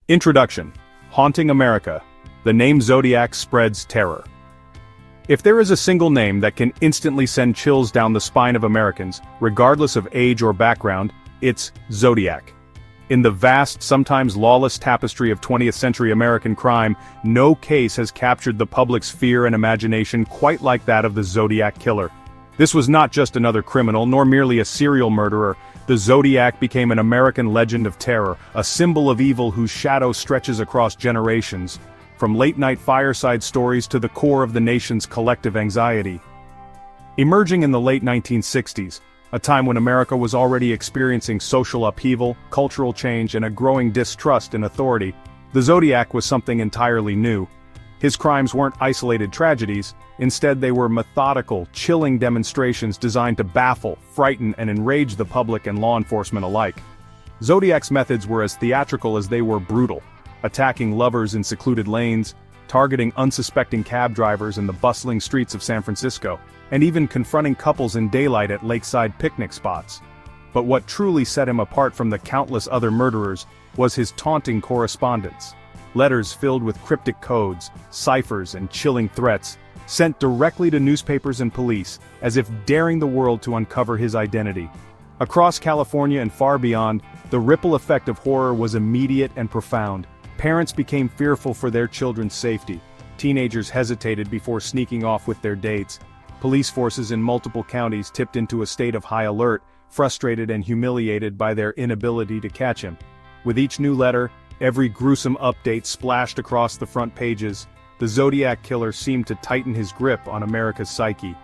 Introduction. Haunting America. The name Zodiac spreads terror. If there is a single name that can instantly send chills down the spine of Americans, regardless of age or background, it's Zodiac. In the vast, sometimes lawless tapestry of 20th century American crime, no case has captured the public's fear and imagination quite like that of the Zodiac Killer. This was not just another criminal, nor merely a serial murderer. The Zodiac became an American legend of terror, a symbol of evil whose shadow stretches across generations, from late-night fireside stories to the core of the nation's collective anxiety. Emerging in the late 1960s, a time when America was already experiencing social upheaval, cultural change, and a growing distrust in authority, the Zodiac was something entirely new. His crimes weren't isolated tragedies, instead they were methodical, chilling demonstrations designed to baffle, frighten, and enrage the public and law enforcement alike. Zodiac's methods were as theatrical as they were brutal, attacking lovers in secluded lanes, targeting unsuspecting cab drivers in the bustling streets of San Francisco, and even confronting couples in daylight at lakeside picnic spots. But what truly set him apart from the countless other murderers was his taunting correspondence. Letters filled with cryptic codes, ciphers, and chilling threats, sent directly to newspapers and police, as if daring the world to uncover his identity. Across California and far beyond, the ripple effect of horror was immediate and profound. Parents became fearful for their children's safety. Teenagers hesitated before sneaking off with their dates. Police forces in multiple counties tipped into a state of high alert, frustrated and humiliated by their inability to catch him. With each new letter, every gruesome update splashed across the front pages, the Zodiac Killer seemed to tighten his grip on America's psyche.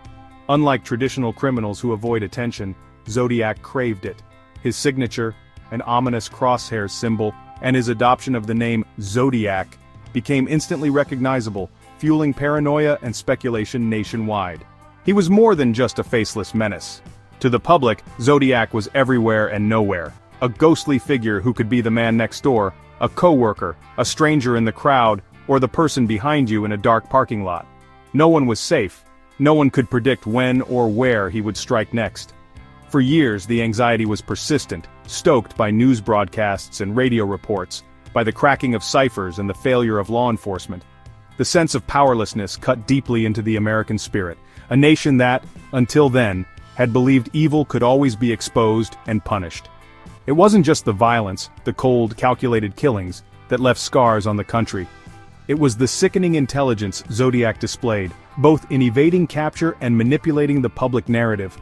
Unlike traditional criminals who avoid attention, Zodiac craved it. His signature, an ominous crosshair symbol, and his adoption of the name Zodiac, became instantly recognizable, fueling paranoia and speculation nationwide. He was more than just a faceless menace. To the public, Zodiac was everywhere and nowhere. A ghostly figure who could be the man next door, a co-worker, a stranger in the crowd, or the person behind you in a dark parking lot. No one was safe. No one could predict when or where he would strike next. For years, the anxiety was persistent, stoked by news broadcasts and radio reports, by the cracking of ciphers and the failure of law enforcement. The sense of powerlessness cut deeply into the American spirit, a nation that, until then, had believed evil could always be exposed and punished. It wasn't just the violence, the cold, calculated killings, that left scars on the country. It was the sickening intelligence Zodiac displayed, both in evading capture and manipulating the public narrative.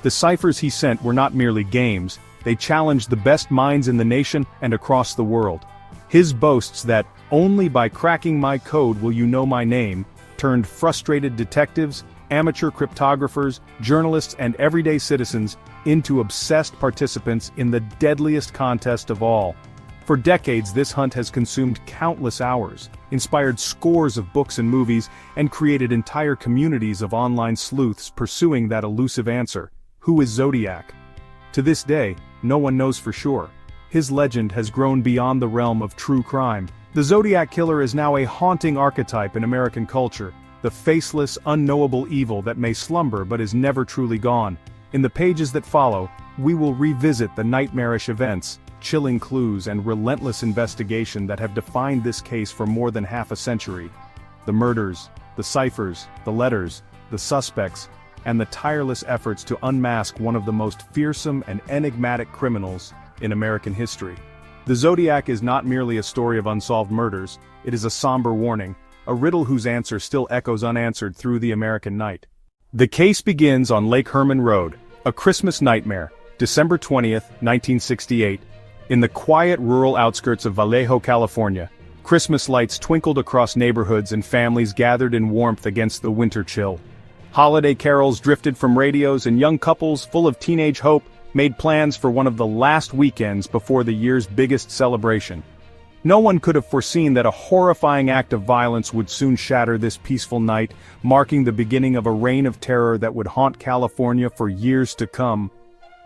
The ciphers he sent were not merely games, they challenged the best minds in the nation and across the world. His boasts that, "Only by cracking my code will you know my name," turned frustrated detectives, amateur cryptographers, journalists, and everyday citizens into obsessed participants in the deadliest contest of all. For decades, this hunt has consumed countless hours, inspired scores of books and movies, and created entire communities of online sleuths pursuing that elusive answer: who is Zodiac? To this day, no one knows for sure. His legend has grown beyond the realm of true crime. The Zodiac Killer is now a haunting archetype in American culture, the faceless, unknowable evil that may slumber but is never truly gone. In the pages that follow, we will revisit the nightmarish events, chilling clues, and relentless investigation that have defined this case for more than half a century. The murders, the ciphers, the letters, the suspects, and the tireless efforts to unmask one of the most fearsome and enigmatic criminals in American history. The Zodiac is not merely a story of unsolved murders, it is a somber warning, a riddle whose answer still echoes unanswered through the American night. The case begins on Lake Herman Road, a Christmas nightmare, December 20th, 1968. In the quiet rural outskirts of Vallejo, California, Christmas lights twinkled across neighborhoods and families gathered in warmth against the winter chill. Holiday carols drifted from radios and young couples, full of teenage hope, made plans for one of the last weekends before the year's biggest celebration. No one could have foreseen that a horrifying act of violence would soon shatter this peaceful night, marking the beginning of a reign of terror that would haunt California for years to come.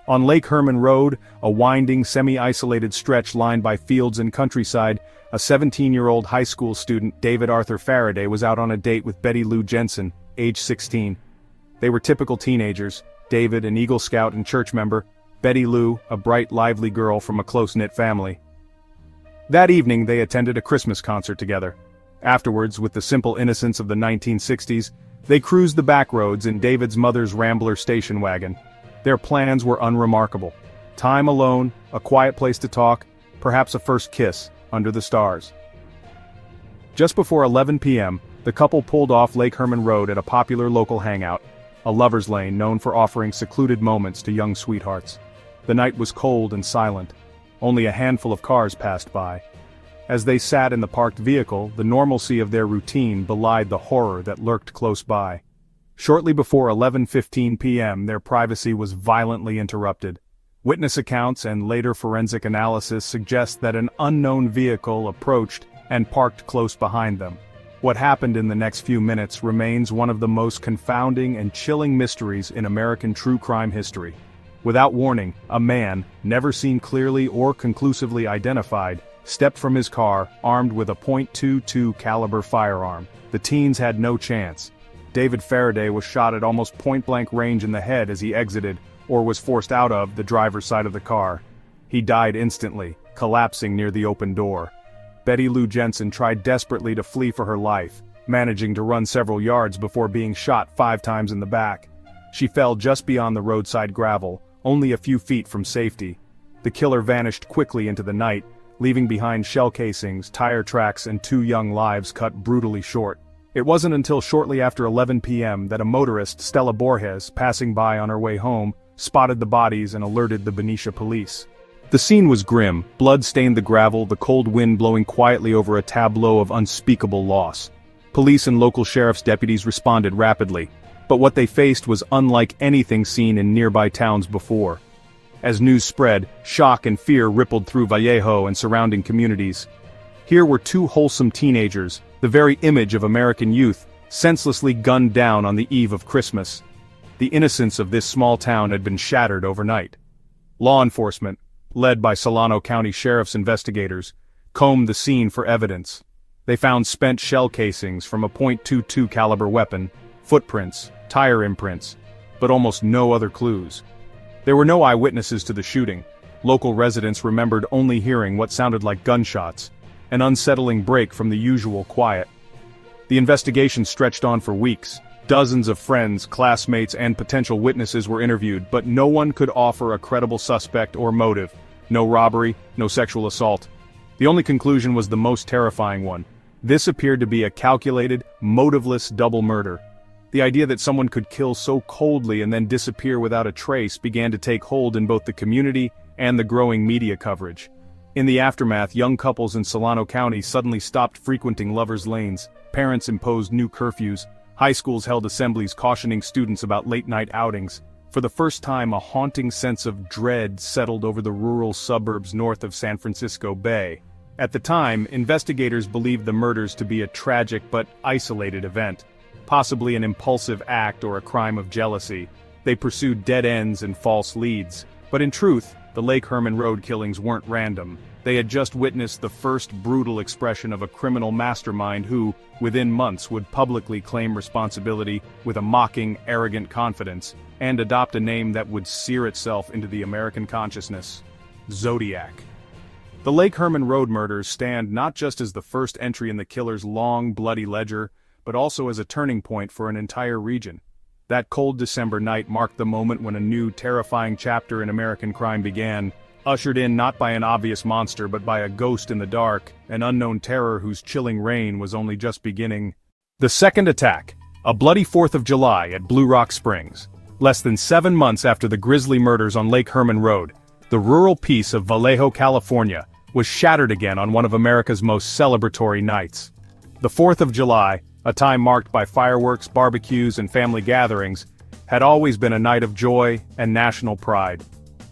On Lake Herman Road, a winding, semi-isolated stretch lined by fields and countryside, a 17-year-old high school student, David Arthur Faraday, was out on a date with Betty Lou Jensen, age 16. They were typical teenagers, David an Eagle Scout and church member, Betty Lou a bright, lively girl from a close-knit family. That evening they attended a Christmas concert together. Afterwards, with the simple innocence of the 1960s, they cruised the back roads in David's mother's Rambler station wagon. Their plans were unremarkable. Time alone, a quiet place to talk, perhaps a first kiss, under the stars. Just before 11 p.m., the couple pulled off Lake Herman Road at a popular local hangout, a lover's lane known for offering secluded moments to young sweethearts. The night was cold and silent. Only a handful of cars passed by. As they sat in the parked vehicle, the normalcy of their routine belied the horror that lurked close by. Shortly before 11:15 p.m., their privacy was violently interrupted. Witness accounts and later forensic analysis suggest that an unknown vehicle approached and parked close behind them. What happened in the next few minutes remains one of the most confounding and chilling mysteries in American true crime history. Without warning, a man, never seen clearly or conclusively identified, stepped from his car, armed with a .22 caliber firearm. The teens had no chance. David Faraday was shot at almost point-blank range in the head as he exited, or was forced out of, the driver's side of the car. He died instantly, collapsing near the open door. Betty Lou Jensen tried desperately to flee for her life, managing to run several yards before being shot 5 times in the back. She fell just beyond the roadside gravel, only a few feet from safety. The killer vanished quickly into the night, leaving behind shell casings, tire tracks, and 2 young lives cut brutally short. It wasn't until shortly after 11 p.m. that a motorist, Stella Borges, passing by on her way home, spotted the bodies and alerted the Benicia police. The scene was grim, blood stained the gravel, the cold wind blowing quietly over a tableau of unspeakable loss. Police and local sheriff's deputies responded rapidly, but what they faced was unlike anything seen in nearby towns before. As news spread, shock and fear rippled through Vallejo and surrounding communities. Here were 2 wholesome teenagers, the very image of American youth, senselessly gunned down on the eve of Christmas. The innocence of this small town had been shattered overnight. Law enforcement, led by Solano County Sheriff's investigators, combed the scene for evidence. They found spent shell casings from a .22 caliber weapon, footprints, tire imprints, but almost no other clues. There were no eyewitnesses to the shooting. Local residents remembered only hearing what sounded like gunshots, an unsettling break from the usual quiet. The investigation stretched on for weeks. Dozens of friends, classmates, and potential witnesses were interviewed, but no one could offer a credible suspect or motive. No robbery, no sexual assault. The only conclusion was the most terrifying one. This appeared to be a calculated, motiveless double murder. The idea that someone could kill so coldly and then disappear without a trace began to take hold in both the community and the growing media coverage. In the aftermath, young couples in Solano County suddenly stopped frequenting lovers' lanes, parents imposed new curfews, high schools held assemblies cautioning students about late-night outings. For the first time, a haunting sense of dread settled over the rural suburbs north of San Francisco Bay. At the time, investigators believed the murders to be a tragic but isolated event, possibly an impulsive act or a crime of jealousy. They pursued dead ends and false leads. But in truth, the Lake Herman Road killings weren't random. They had just witnessed the first brutal expression of a criminal mastermind who, within months, would publicly claim responsibility with a mocking, arrogant confidence, and adopt a name that would sear itself into the American consciousness: Zodiac. The Lake Herman Road murders stand not just as the first entry in the killer's long, bloody ledger, but also as a turning point for an entire region. That cold December night marked the moment when a new, terrifying chapter in American crime began, ushered in not by an obvious monster but by a ghost in the dark, an unknown terror whose chilling reign was only just beginning. The second attack, a bloody 4th of July at Blue Rock Springs. Less than 7 months after the grisly murders on Lake Herman Road, the rural peace of Vallejo, California, was shattered again on one of America's most celebratory nights. The 4th of July, a time marked by fireworks, barbecues, and family gatherings, had always been a night of joy and national pride.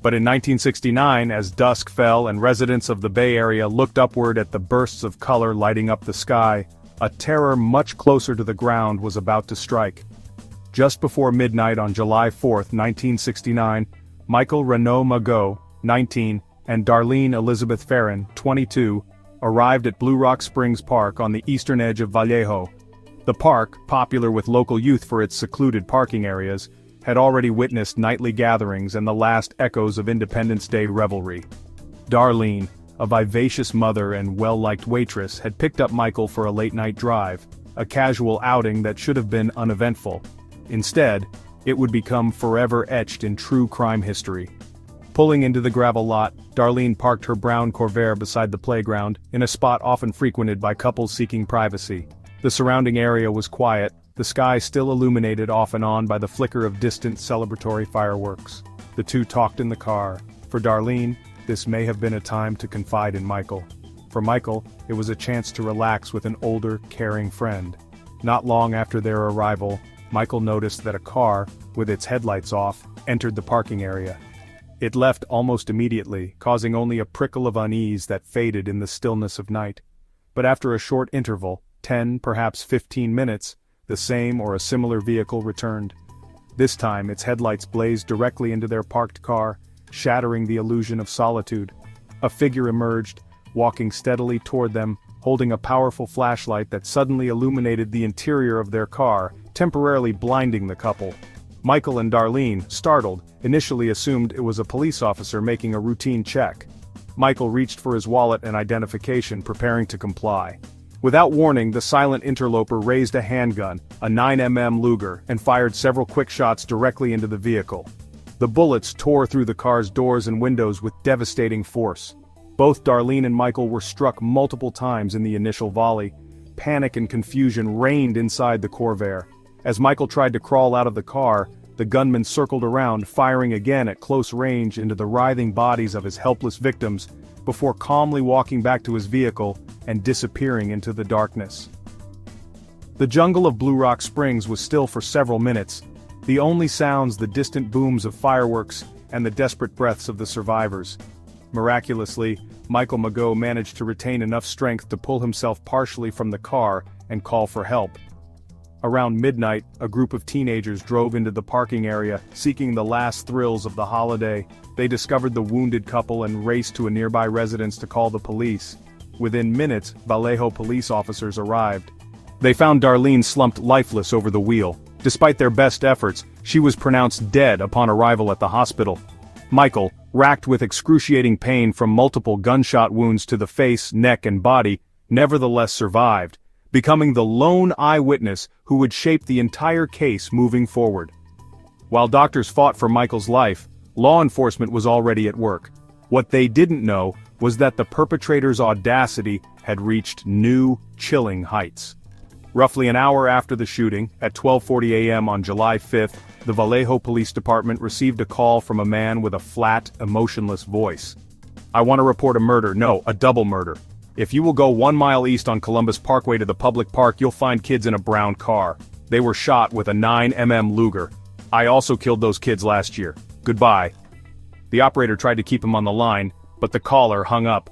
But in 1969, as dusk fell and residents of the Bay Area looked upward at the bursts of color lighting up the sky, a terror much closer to the ground was about to strike. Just before midnight on July 4, 1969, Michael Renaud Magot, 19, and Darlene Elizabeth Farron, 22, arrived at Blue Rock Springs Park on the eastern edge of Vallejo. The park, popular with local youth for its secluded parking areas, had already witnessed nightly gatherings and the last echoes of Independence Day revelry. Darlene, a vivacious mother and well-liked waitress, had picked up Michael for a late-night drive, a casual outing that should have been uneventful. Instead, it would become forever etched in true crime history. Pulling into the gravel lot, Darlene parked her brown Corvair beside the playground, in a spot often frequented by couples seeking privacy. The surrounding area was quiet, the sky still illuminated off and on by the flicker of distant celebratory fireworks. The two talked in the car. For Darlene, this may have been a time to confide in Michael. For Michael, it was a chance to relax with an older, caring friend. Not long after their arrival, Michael noticed that a car, with its headlights off, entered the parking area. It left almost immediately, causing only a prickle of unease that faded in the stillness of night. But after a short interval, 10, perhaps 15 minutes, the same or a similar vehicle returned. This time its headlights blazed directly into their parked car, shattering the illusion of solitude. A figure emerged, walking steadily toward them, holding a powerful flashlight that suddenly illuminated the interior of their car, temporarily blinding the couple. Michael and Darlene, startled, initially assumed it was a police officer making a routine check. Michael reached for his wallet and identification, preparing to comply. Without warning, the silent interloper raised a handgun, a 9mm Luger, and fired several quick shots directly into the vehicle. The bullets tore through the car's doors and windows with devastating force. Both Darlene and Michael were struck multiple times in the initial volley. Panic and confusion reigned inside the Corvair. As Michael tried to crawl out of the car, the gunman circled around, firing again at close range into the writhing bodies of his helpless victims, before calmly walking back to his vehicle and disappearing into the darkness. The jungle of Blue Rock Springs was still for several minutes, the only sounds the distant booms of fireworks and the desperate breaths of the survivors. Miraculously, Michael Mageau managed to retain enough strength to pull himself partially from the car and call for help. Around midnight, a group of teenagers drove into the parking area, seeking the last thrills of the holiday. They discovered the wounded couple and raced to a nearby residence to call the police. Within minutes, Vallejo police officers arrived. They found Darlene slumped lifeless over the wheel. Despite their best efforts, she was pronounced dead upon arrival at the hospital. Michael, racked with excruciating pain from multiple gunshot wounds to the face, neck, and body, nevertheless survived, becoming the lone eyewitness who would shape the entire case moving forward. While doctors fought for Michael's life, law enforcement was already at work. What they didn't know was that the perpetrator's audacity had reached new, chilling heights. Roughly an hour after the shooting, at 12:40 a.m. on July 5th, the Vallejo Police Department received a call from a man with a flat, emotionless voice. "I want to report a murder, no, a double murder. If you will go 1 mile east on Columbus Parkway to the public park, you'll find kids in a brown car. They were shot with a 9mm Luger. I also killed those kids last year. Goodbye." The operator tried to keep him on the line, but the caller hung up.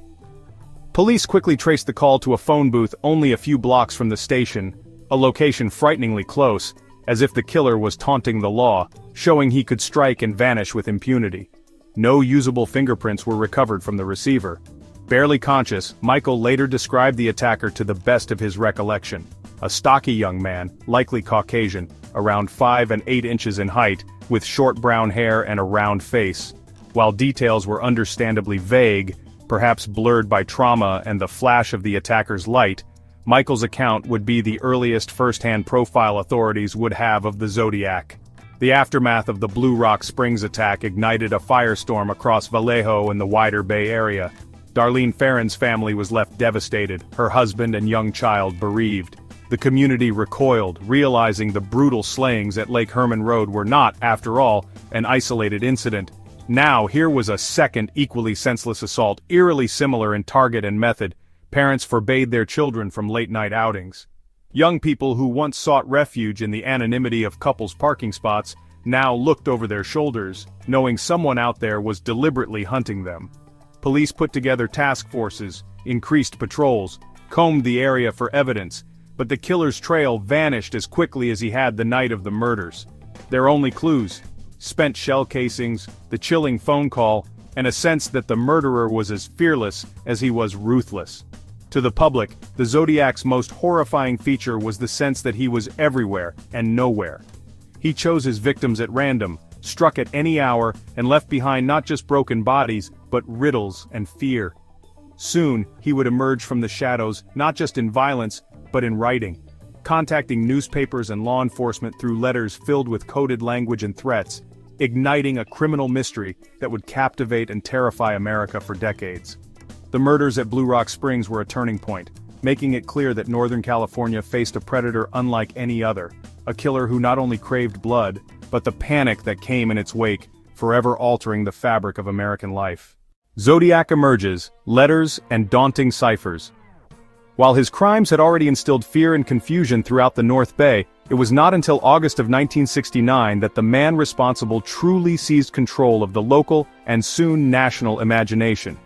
Police quickly traced the call to a phone booth only a few blocks from the station, a location frighteningly close, as if the killer was taunting the law, showing he could strike and vanish with impunity. No usable fingerprints were recovered from the receiver. Barely conscious, Michael later described the attacker to the best of his recollection. A stocky young man, likely Caucasian, around 5 and 8 inches in height, with short brown hair and a round face. While details were understandably vague, perhaps blurred by trauma and the flash of the attacker's light, Michael's account would be the earliest first-hand profile authorities would have of the Zodiac. The aftermath of the Blue Rock Springs attack ignited a firestorm across Vallejo and the wider Bay Area. Darlene Ferrin's family was left devastated, her husband and young child bereaved. The community recoiled, realizing the brutal slayings at Lake Herman Road were not, after all, an isolated incident. Now here was a second equally senseless assault, eerily similar in target and method. Parents forbade their children from late-night outings. Young people who once sought refuge in the anonymity of couples' parking spots now looked over their shoulders, knowing someone out there was deliberately hunting them. Police put together task forces, increased patrols, combed the area for evidence, but the killer's trail vanished as quickly as he had the night of the murders. Their only clues: spent shell casings, the chilling phone call, and a sense that the murderer was as fearless as he was ruthless. To the public, the Zodiac's most horrifying feature was the sense that he was everywhere and nowhere. He chose his victims at random, struck at any hour, and left behind not just broken bodies, but riddles and fear. Soon, he would emerge from the shadows, not just in violence, but in writing, contacting newspapers and law enforcement through letters filled with coded language and threats, igniting a criminal mystery that would captivate and terrify America for decades. The murders at Blue Rock Springs were a turning point, making it clear that Northern California faced a predator unlike any other, a killer who not only craved blood, but the panic that came in its wake, forever altering the fabric of American life. Zodiac emerges, letters and daunting ciphers. While his crimes had already instilled fear and confusion throughout the North Bay, it was not until August of 1969 that the man responsible truly seized control of the local and soon national imagination.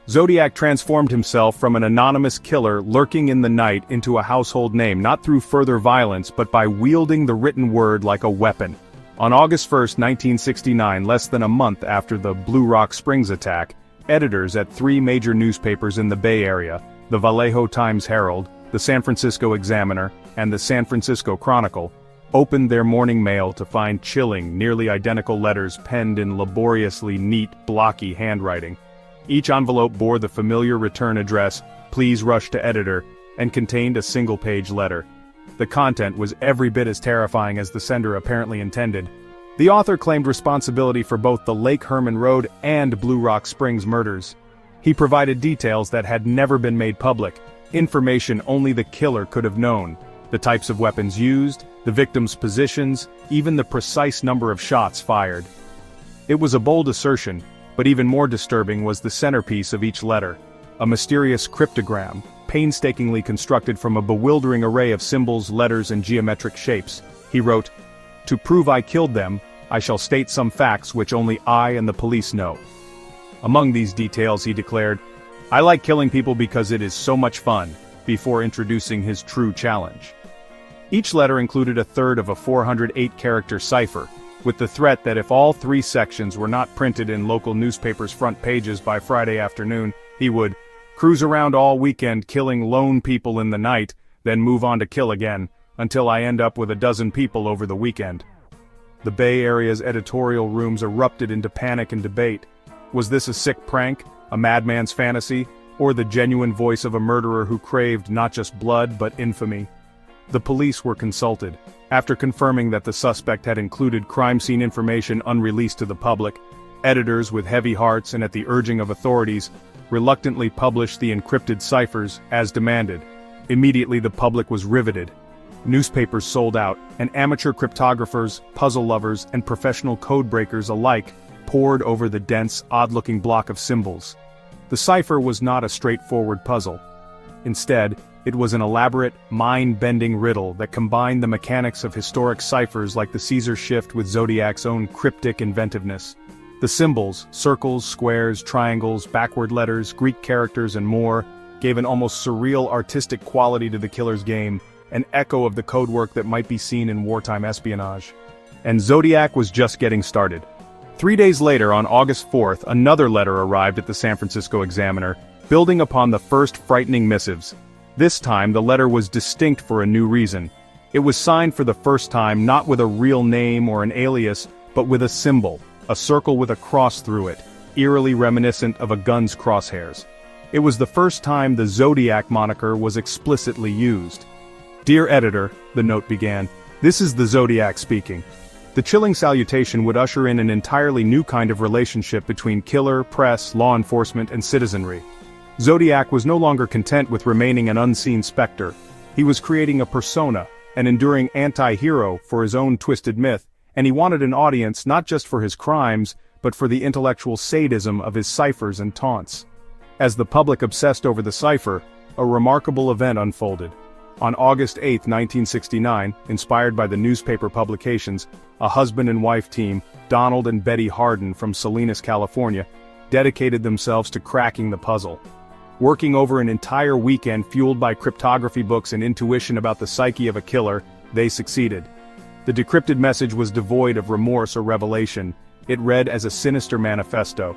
Zodiac transformed himself from an anonymous killer lurking in the night into a household name, not through further violence but by wielding the written word like a weapon. On August 1, 1969, less than a month after the Blue Rock Springs attack, editors at three major newspapers in the Bay Area, the Vallejo Times-Herald, the San Francisco Examiner, and the San Francisco Chronicle, opened their morning mail to find chilling, nearly identical letters penned in laboriously neat, blocky handwriting. Each envelope bore the familiar return address, "Please rush to editor," and contained a single-page letter. The content was every bit as terrifying as the sender apparently intended. The author claimed responsibility for both the Lake Herman Road and Blue Rock Springs murders. He provided details that had never been made public, information only the killer could have known, the types of weapons used, the victims' positions, even the precise number of shots fired. It was a bold assertion, but even more disturbing was the centerpiece of each letter, a mysterious cryptogram, painstakingly constructed from a bewildering array of symbols, letters, and geometric shapes. He wrote, "To prove I killed them, I shall state some facts which only I and the police know." Among these details he declared, "I like killing people because it is so much fun," before introducing his true challenge. Each letter included a third of a 408-character cipher, with the threat that if all three sections were not printed in local newspapers' front pages by Friday afternoon, he would cruise around all weekend killing lone people in the night, then move on to kill again, until I end up with a dozen people over the weekend. The Bay Area's editorial rooms erupted into panic and debate. Was this a sick prank, a madman's fantasy, or the genuine voice of a murderer who craved not just blood but infamy? The police were consulted. After confirming that the suspect had included crime scene information unreleased to the public, editors with heavy hearts and at the urging of authorities, reluctantly published the encrypted ciphers as demanded. Immediately the public was riveted. Newspapers sold out, and amateur cryptographers, puzzle lovers, and professional codebreakers alike pored over the dense, odd-looking block of symbols. The cipher was not a straightforward puzzle. Instead, it was an elaborate, mind-bending riddle that combined the mechanics of historic ciphers like the Caesar shift with Zodiac's own cryptic inventiveness. The symbols, circles, squares, triangles, backward letters, Greek characters, and more, gave an almost surreal artistic quality to the killer's game, an echo of the codework that might be seen in wartime espionage. And Zodiac was just getting started. 3 days later, on August 4th, another letter arrived at the San Francisco Examiner, building upon the first frightening missives. This time, the letter was distinct for a new reason. It was signed for the first time not with a real name or an alias, but with a symbol, a circle with a cross through it, eerily reminiscent of a gun's crosshairs. It was the first time the Zodiac moniker was explicitly used. "Dear editor," the note began, "this is the Zodiac speaking." The chilling salutation would usher in an entirely new kind of relationship between killer, press, law enforcement, and citizenry. Zodiac was no longer content with remaining an unseen specter. He was creating a persona, an enduring anti-hero for his own twisted myth, and he wanted an audience not just for his crimes, but for the intellectual sadism of his ciphers and taunts. As the public obsessed over the cipher, a remarkable event unfolded. On August 8, 1969, inspired by the newspaper publications, a husband and wife team, Donald and Betty Harden from Salinas, California, dedicated themselves to cracking the puzzle. Working over an entire weekend fueled by cryptography books and intuition about the psyche of a killer, they succeeded. The decrypted message was devoid of remorse or revelation. It read as a sinister manifesto.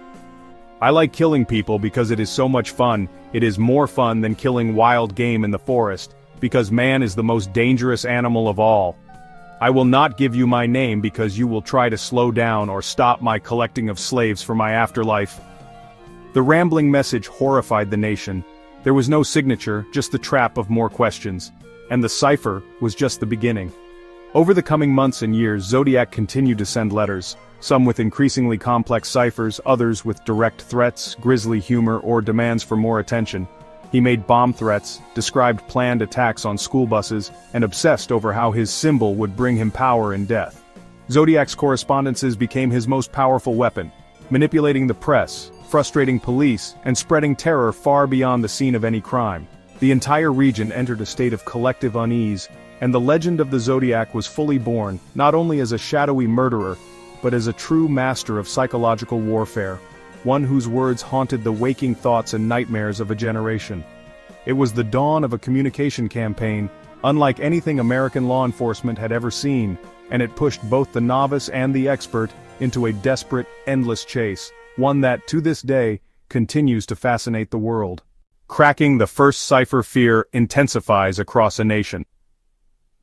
"I like killing people because it is so much fun. It is more fun than killing wild game in the forest, because man is the most dangerous animal of all. I will not give you my name because you will try to slow down or stop my collecting of slaves for my afterlife." The rambling message horrified the nation. There was no signature, just the trap of more questions. And the cipher was just the beginning. Over the coming months and years, Zodiac continued to send letters, some with increasingly complex ciphers, others with direct threats, grisly humor, or demands for more attention. He made bomb threats, described planned attacks on school buses, and obsessed over how his symbol would bring him power and death. Zodiac's correspondences became his most powerful weapon, manipulating the press, frustrating police, and spreading terror far beyond the scene of any crime. The entire region entered a state of collective unease, and the legend of the Zodiac was fully born, not only as a shadowy murderer, but as a true master of psychological warfare, one whose words haunted the waking thoughts and nightmares of a generation. It was the dawn of a communication campaign, unlike anything American law enforcement had ever seen, and it pushed both the novice and the expert into a desperate, endless chase, one that, to this day, continues to fascinate the world. Cracking the first cipher, fear intensifies across a nation.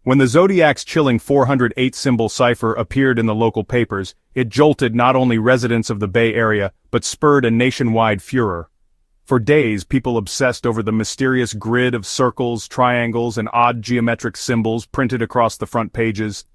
When the Zodiac's chilling 408-symbol cipher appeared in the local papers, it jolted not only residents of the Bay Area, but spurred a nationwide furor. For days, people obsessed over the mysterious grid of circles, triangles, and odd geometric symbols printed across the front pages.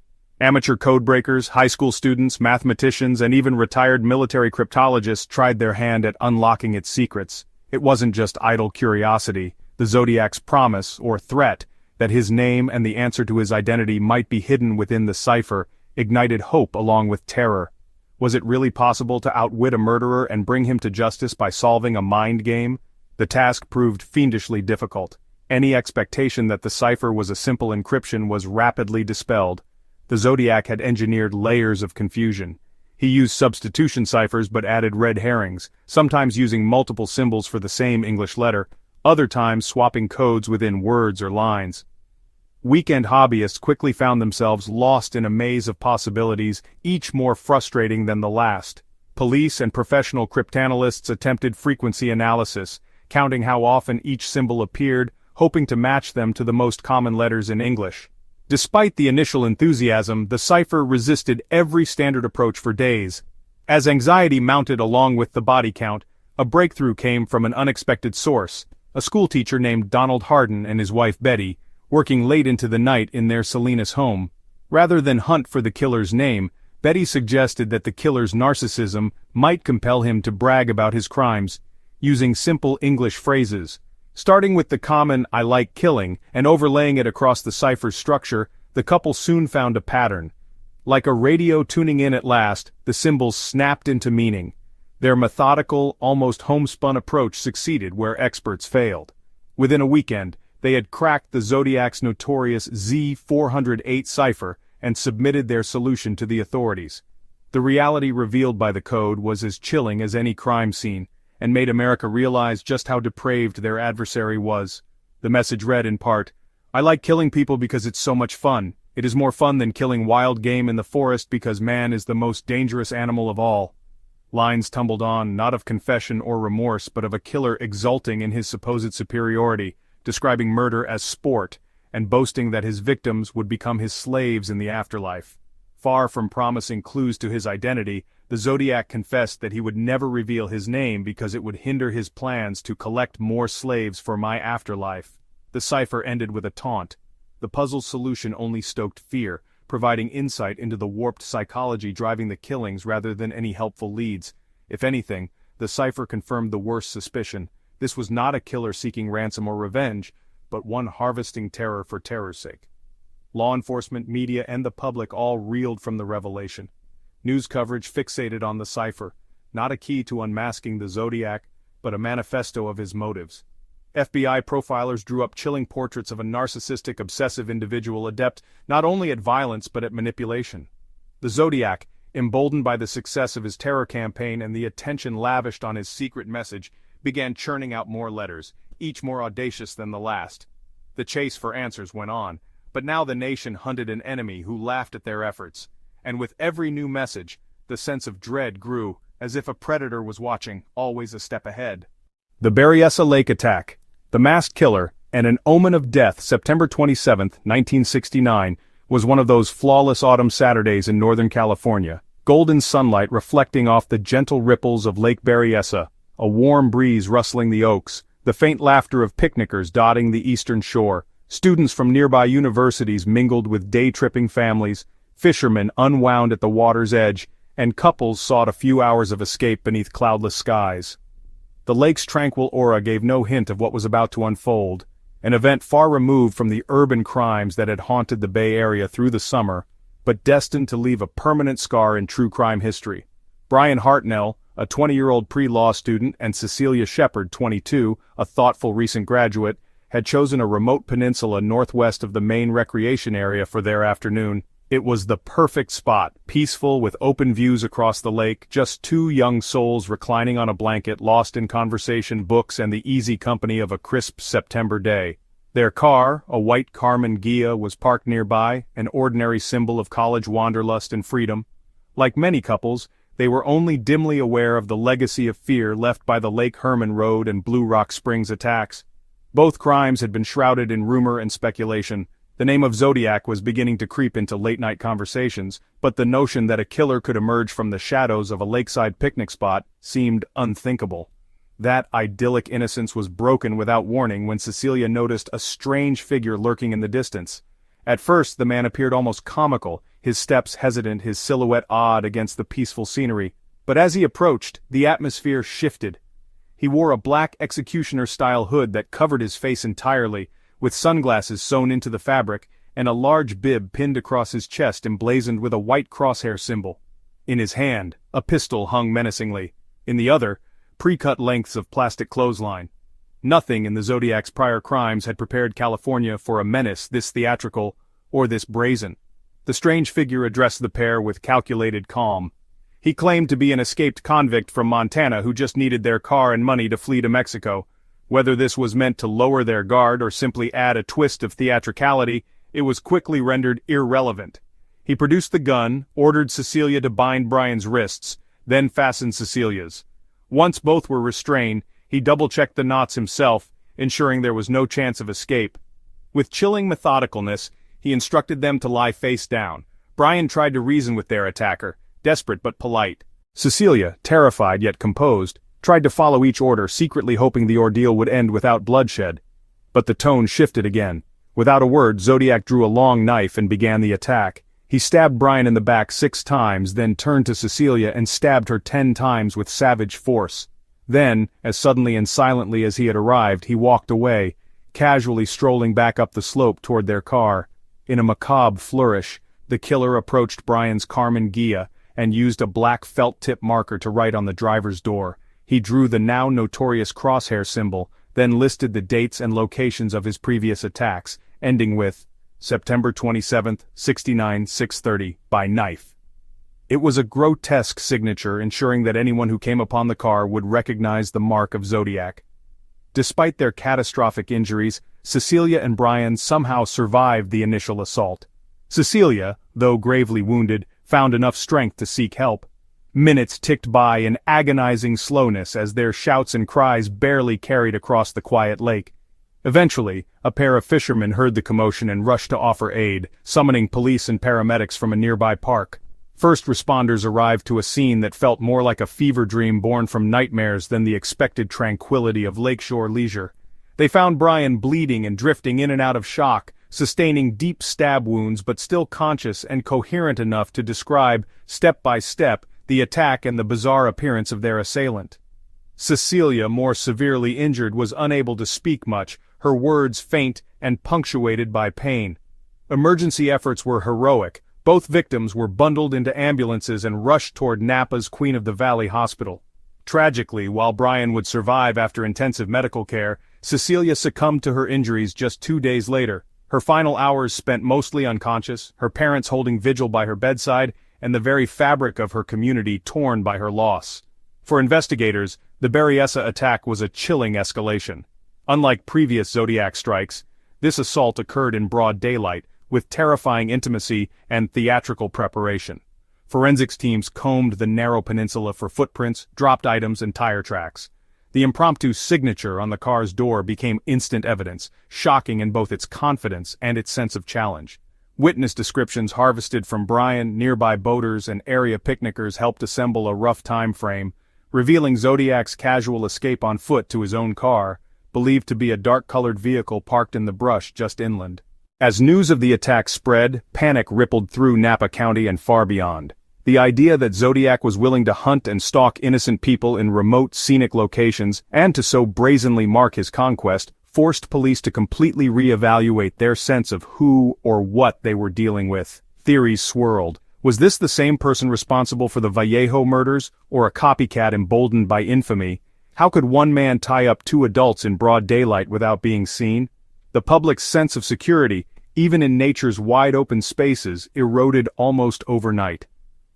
Amateur codebreakers, high school students, mathematicians, and even retired military cryptologists tried their hand at unlocking its secrets. It wasn't just idle curiosity. The Zodiac's promise, or threat, that his name and the answer to his identity might be hidden within the cipher, ignited hope along with terror. Was it really possible to outwit a murderer and bring him to justice by solving a mind game? The task proved fiendishly difficult. Any expectation that the cipher was a simple encryption was rapidly dispelled. The Zodiac had engineered layers of confusion. He used substitution ciphers but added red herrings, sometimes using multiple symbols for the same English letter, other times swapping codes within words or lines. Weekend hobbyists quickly found themselves lost in a maze of possibilities, each more frustrating than the last. Police and professional cryptanalysts attempted frequency analysis, counting how often each symbol appeared, hoping to match them to the most common letters in English. Despite the initial enthusiasm, the cipher resisted every standard approach for days. As anxiety mounted along with the body count, a breakthrough came from an unexpected source, a schoolteacher named Donald Harden and his wife Betty, working late into the night in their Salinas home. Rather than hunt for the killer's name, Betty suggested that the killer's narcissism might compel him to brag about his crimes, using simple English phrases. Starting with the common "I like killing" and overlaying it across the cipher's structure, the couple soon found a pattern. Like a radio tuning in at last, the symbols snapped into meaning. Their methodical, almost homespun approach succeeded where experts failed. Within a weekend, they had cracked the Zodiac's notorious Z408 cipher and submitted their solution to the authorities. The reality revealed by the code was as chilling as any crime scene, and made America realize just how depraved their adversary was. The message read in part, "I like killing people because it's so much fun. It is more fun than killing wild game in the forest because man is the most dangerous animal of all." Lines tumbled on, not of confession or remorse, but of a killer exulting in his supposed superiority, describing murder as sport, and boasting that his victims would become his slaves in the afterlife. Far from promising clues to his identity, the Zodiac confessed that he would never reveal his name because it would hinder his plans to collect more slaves for my afterlife. The cipher ended with a taunt. The puzzle's solution only stoked fear, providing insight into the warped psychology driving the killings rather than any helpful leads. If anything, the cipher confirmed the worst suspicion. This was not a killer seeking ransom or revenge, but one harvesting terror for terror's sake. Law enforcement, media, and the public all reeled from the revelation. News coverage fixated on the cipher, not a key to unmasking the Zodiac, but a manifesto of his motives. FBI profilers drew up chilling portraits of a narcissistic, obsessive individual adept not only at violence but at manipulation. The Zodiac, emboldened by the success of his terror campaign and the attention lavished on his secret message, began churning out more letters, each more audacious than the last. The chase for answers went on, but now the nation hunted an enemy who laughed at their efforts. And with every new message, the sense of dread grew, as if a predator was watching, always a step ahead. The Berryessa Lake attack, the masked killer, and an omen of death, September 27, 1969, was one of those flawless autumn Saturdays in Northern California, golden sunlight reflecting off the gentle ripples of Lake Berryessa. a warm breeze rustling the oaks, the faint laughter of picnickers dotting the eastern shore. Students from nearby universities mingled with day-tripping families, fishermen unwound at the water's edge, and couples sought a few hours of escape beneath cloudless skies. The lake's tranquil aura gave no hint of what was about to unfold, an event far removed from the urban crimes that had haunted the Bay Area through the summer, but destined to leave a permanent scar in true crime history. Brian Hartnell, a 20-year-old pre-law student, and Cecilia Shepard, 22, a thoughtful recent graduate, had chosen a remote peninsula northwest of the main recreation area for their afternoon. It was the perfect spot, peaceful with open views across the lake, just two young souls reclining on a blanket, lost in conversation, books, and the easy company of a crisp September day. Their car, a white Carmen Ghia, was parked nearby, an ordinary symbol of college wanderlust and freedom. Like many couples, they were only dimly aware of the legacy of fear left by the Lake Herman Road and Blue Rock Springs attacks. Both crimes had been shrouded in rumor and speculation. The name of Zodiac was beginning to creep into late-night conversations, but the notion that a killer could emerge from the shadows of a lakeside picnic spot seemed unthinkable. That idyllic innocence was broken without warning when Cecilia noticed a strange figure lurking in the distance. At first, the man appeared almost comical, his steps hesitant, his silhouette odd against the peaceful scenery. But as he approached, the atmosphere shifted. He wore a black executioner-style hood that covered his face entirely, with sunglasses sewn into the fabric, and a large bib pinned across his chest emblazoned with a white crosshair symbol. In his hand, a pistol hung menacingly. In the other, pre-cut lengths of plastic clothesline. Nothing in the Zodiac's prior crimes had prepared California for a menace this theatrical, or this brazen. The strange figure addressed the pair with calculated calm. He claimed to be an escaped convict from Montana who just needed their car and money to flee to Mexico. Whether this was meant to lower their guard or simply add a twist of theatricality, it was quickly rendered irrelevant. He produced the gun, ordered Cecilia to bind Brian's wrists, then fastened Cecilia's. Once both were restrained, he double-checked the knots himself, ensuring there was no chance of escape. With chilling methodicalness, he instructed them to lie face down. Brian tried to reason with their attacker, desperate but polite. Cecilia, terrified yet composed, tried to follow each order, secretly hoping the ordeal would end without bloodshed. But the tone shifted again. Without a word, Zodiac drew a long knife and began the attack. He stabbed Brian in the back 6 times, then turned to Cecilia and stabbed her 10 times with savage force. Then, as suddenly and silently as he had arrived, he walked away, casually strolling back up the slope toward their car. In a macabre flourish, the killer approached Brian's Carmen Ghia and used a black felt-tip marker to write on the driver's door. He drew the now notorious crosshair symbol, then listed the dates and locations of his previous attacks, ending with September 27, 69, 6:30, by knife. It was a grotesque signature, ensuring that anyone who came upon the car would recognize the mark of Zodiac. Despite their catastrophic injuries, Cecilia and Brian somehow survived the initial assault. Cecilia, though gravely wounded, found enough strength to seek help. Minutes ticked by in agonizing slowness as their shouts and cries barely carried across the quiet lake. Eventually, a pair of fishermen heard the commotion and rushed to offer aid, summoning police and paramedics from a nearby park. First responders arrived to a scene that felt more like a fever dream born from nightmares than the expected tranquility of lakeshore leisure. They found Brian bleeding and drifting in and out of shock, sustaining deep stab wounds but still conscious and coherent enough to describe, step by step, the attack and the bizarre appearance of their assailant. Cecilia, more severely injured, was unable to speak much, her words faint and punctuated by pain. Emergency efforts were heroic. Both victims were bundled into ambulances and rushed toward Napa's Queen of the Valley Hospital. Tragically, while Brian would survive after intensive medical care, Cecilia succumbed to her injuries just 2 days later. Her final hours spent mostly unconscious, her parents holding vigil by her bedside, and the very fabric of her community torn by her loss. For investigators, the Berryessa attack was a chilling escalation. Unlike previous Zodiac strikes, this assault occurred in broad daylight, with terrifying intimacy and theatrical preparation. Forensics teams combed the narrow peninsula for footprints, dropped items, and tire tracks. The impromptu signature on the car's door became instant evidence, shocking in both its confidence and its sense of challenge. Witness descriptions harvested from Brian, nearby boaters, and area picnickers helped assemble a rough time frame, revealing Zodiac's casual escape on foot to his own car, believed to be a dark-colored vehicle parked in the brush just inland. As news of the attack spread, panic rippled through Napa County and far beyond. The idea that Zodiac was willing to hunt and stalk innocent people in remote, scenic locations, and to so brazenly mark his conquest, forced police to completely re-evaluate their sense of who or what they were dealing with. Theories swirled. Was this the same person responsible for the Vallejo murders, or a copycat emboldened by infamy? How could one man tie up two adults in broad daylight without being seen? The public's sense of security, even in nature's wide-open spaces, eroded almost overnight.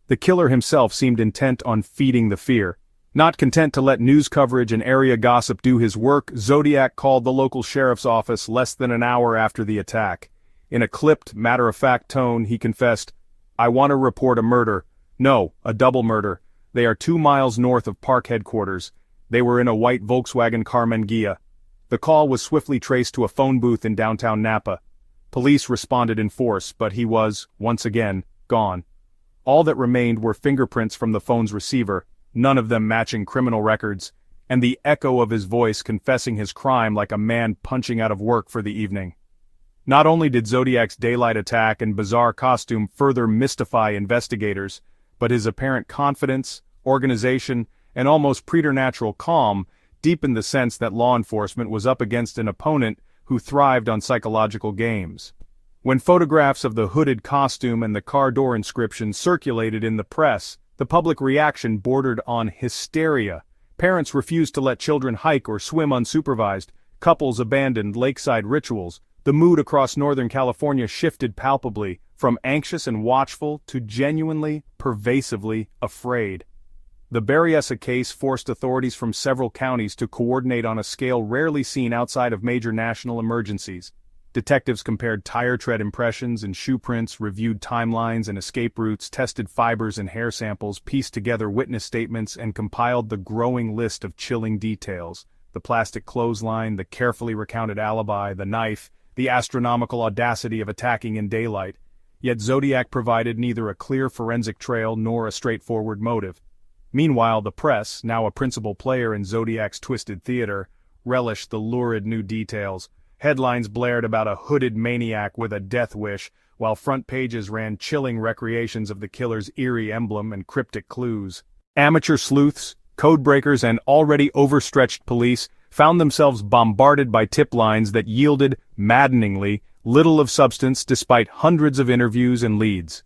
The killer himself seemed intent on feeding the fear. Not content to let news coverage and area gossip do his work, Zodiac called the local sheriff's office less than an hour after the attack. In a clipped, matter-of-fact tone, he confessed, "I want to report a murder. No, a double murder. They are 2 miles north of park headquarters. They were in a white Volkswagen Carmengia." The call was swiftly traced to a phone booth in downtown Napa. Police responded in force, but he was, once again, gone. All that remained were fingerprints from the phone's receiver, none of them matching criminal records, and the echo of his voice confessing his crime like a man punching out of work for the evening. Not only did Zodiac's daylight attack and bizarre costume further mystify investigators, but his apparent confidence, organization, and almost preternatural calm deepened the sense that law enforcement was up against an opponent who thrived on psychological games. When photographs of the hooded costume and the car door inscription circulated in the press, the public reaction bordered on hysteria. Parents refused to let children hike or swim unsupervised, couples abandoned lakeside rituals. The mood across Northern California shifted palpably, from anxious and watchful to genuinely, pervasively afraid. The Berryessa case forced authorities from several counties to coordinate on a scale rarely seen outside of major national emergencies. Detectives compared tire tread impressions and shoe prints, reviewed timelines and escape routes, tested fibers and hair samples, pieced together witness statements, and compiled the growing list of chilling details. The plastic clothesline, the carefully recounted alibi, the knife, the astronomical audacity of attacking in daylight. Yet Zodiac provided neither a clear forensic trail nor a straightforward motive. Meanwhile, the press, now a principal player in Zodiac's twisted theater, relished the lurid new details. Headlines blared about a hooded maniac with a death wish, while front pages ran chilling recreations of the killer's eerie emblem and cryptic clues. Amateur sleuths, codebreakers, and already overstretched police found themselves bombarded by tip lines that yielded, maddeningly, little of substance despite hundreds of interviews and leads.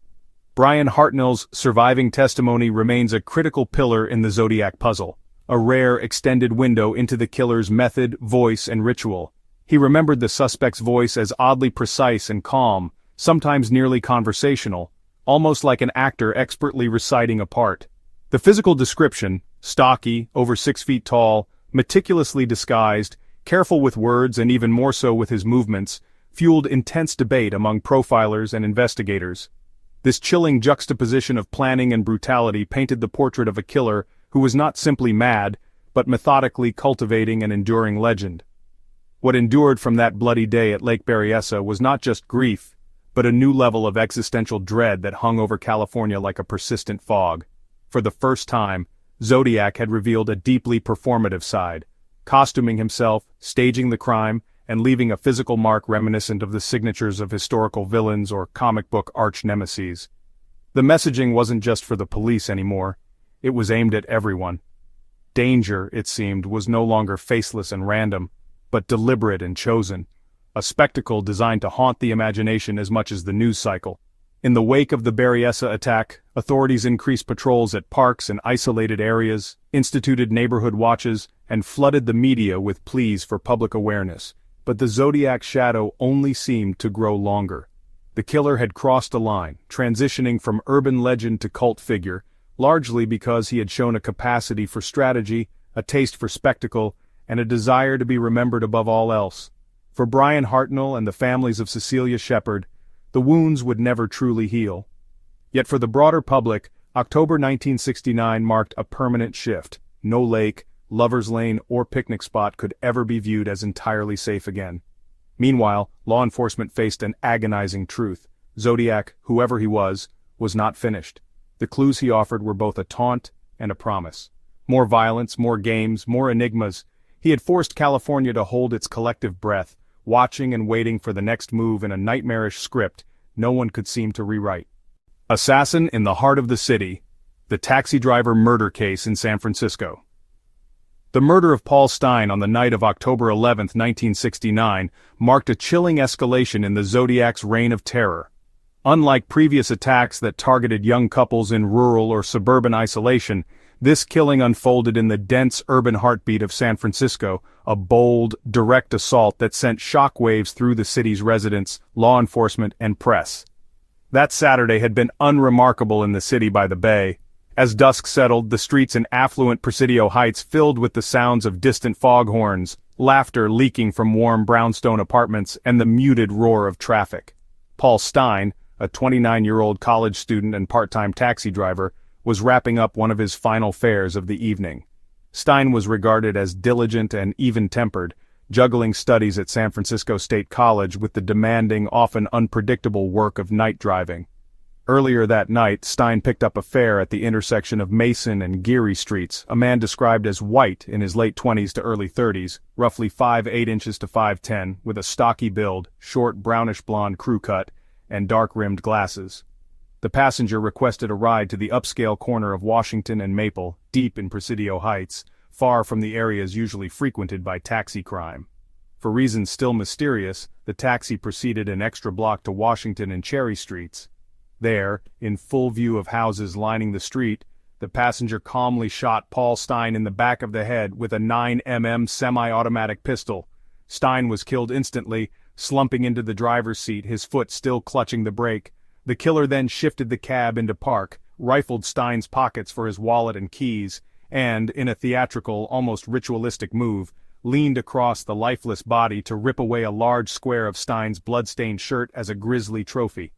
Brian Hartnell's surviving testimony remains a critical pillar in the Zodiac puzzle, a rare extended window into the killer's method, voice, and ritual. He remembered the suspect's voice as oddly precise and calm, sometimes nearly conversational, almost like an actor expertly reciting a part. The physical description, stocky, over 6 feet tall, meticulously disguised, careful with words and even more so with his movements, fueled intense debate among profilers and investigators. This chilling juxtaposition of planning and brutality painted the portrait of a killer who was not simply mad, but methodically cultivating an enduring legend. What endured from that bloody day at Lake Berryessa was not just grief, but a new level of existential dread that hung over California like a persistent fog. For the first time, Zodiac had revealed a deeply performative side, costuming himself, staging the crime, and leaving a physical mark reminiscent of the signatures of historical villains or comic book arch-nemeses. The messaging wasn't just for the police anymore, it was aimed at everyone. Danger, it seemed, was no longer faceless and random, but deliberate and chosen, a spectacle designed to haunt the imagination as much as the news cycle. In the wake of the Berryessa attack, authorities increased patrols at parks and isolated areas, instituted neighborhood watches, and flooded the media with pleas for public awareness. But the Zodiac shadow only seemed to grow longer. The killer had crossed a line, transitioning from urban legend to cult figure, largely because he had shown a capacity for strategy, a taste for spectacle, and a desire to be remembered above all else. For Brian Hartnell and the families of Cecilia Shepard, the wounds would never truly heal. Yet for the broader public, October 1969 marked a permanent shift. No lake, lover's lane, or picnic spot could ever be viewed as entirely safe again. Meanwhile, law enforcement faced an agonizing truth. Zodiac, whoever he was not finished. The clues he offered were both a taunt and a promise. More violence, more games, more enigmas. He had forced California to hold its collective breath, watching and waiting for the next move in a nightmarish script no one could seem to rewrite. Assassin in the heart of the city. The taxi driver murder case in San Francisco. The murder of Paul Stine on the night of October 11, 1969, marked a chilling escalation in the Zodiac's reign of terror. Unlike previous attacks that targeted young couples in rural or suburban isolation, this killing unfolded in the dense urban heartbeat of San Francisco, a bold, direct assault that sent shockwaves through the city's residents, law enforcement, and press. That Saturday had been unremarkable in the city by the bay. As dusk settled, the streets in affluent Presidio Heights filled with the sounds of distant foghorns, laughter leaking from warm brownstone apartments, and the muted roar of traffic. Paul Stine, a 29-year-old college student and part-time taxi driver, was wrapping up one of his final fares of the evening. Stine was regarded as diligent and even-tempered, juggling studies at San Francisco State College with the demanding, often unpredictable work of night driving. Earlier that night, Stine picked up a fare at the intersection of Mason and Geary Streets, a man described as white in his late 20s to early 30s, roughly 5'8" inches to 5'10", with a stocky build, short brownish-blonde crew cut, and dark-rimmed glasses. The passenger requested a ride to the upscale corner of Washington and Maple, deep in Presidio Heights, far from the areas usually frequented by taxi crime. For reasons still mysterious, the taxi proceeded an extra block to Washington and Cherry Streets. There, in full view of houses lining the street, the passenger calmly shot Paul Stine in the back of the head with a 9mm semi-automatic pistol. Stine was killed instantly, slumping into the driver's seat, his foot still clutching the brake. The killer then shifted the cab into park, rifled Stine's pockets for his wallet and keys, and, in a theatrical, almost ritualistic move, leaned across the lifeless body to rip away a large square of Stine's blood-stained shirt as a grisly trophy.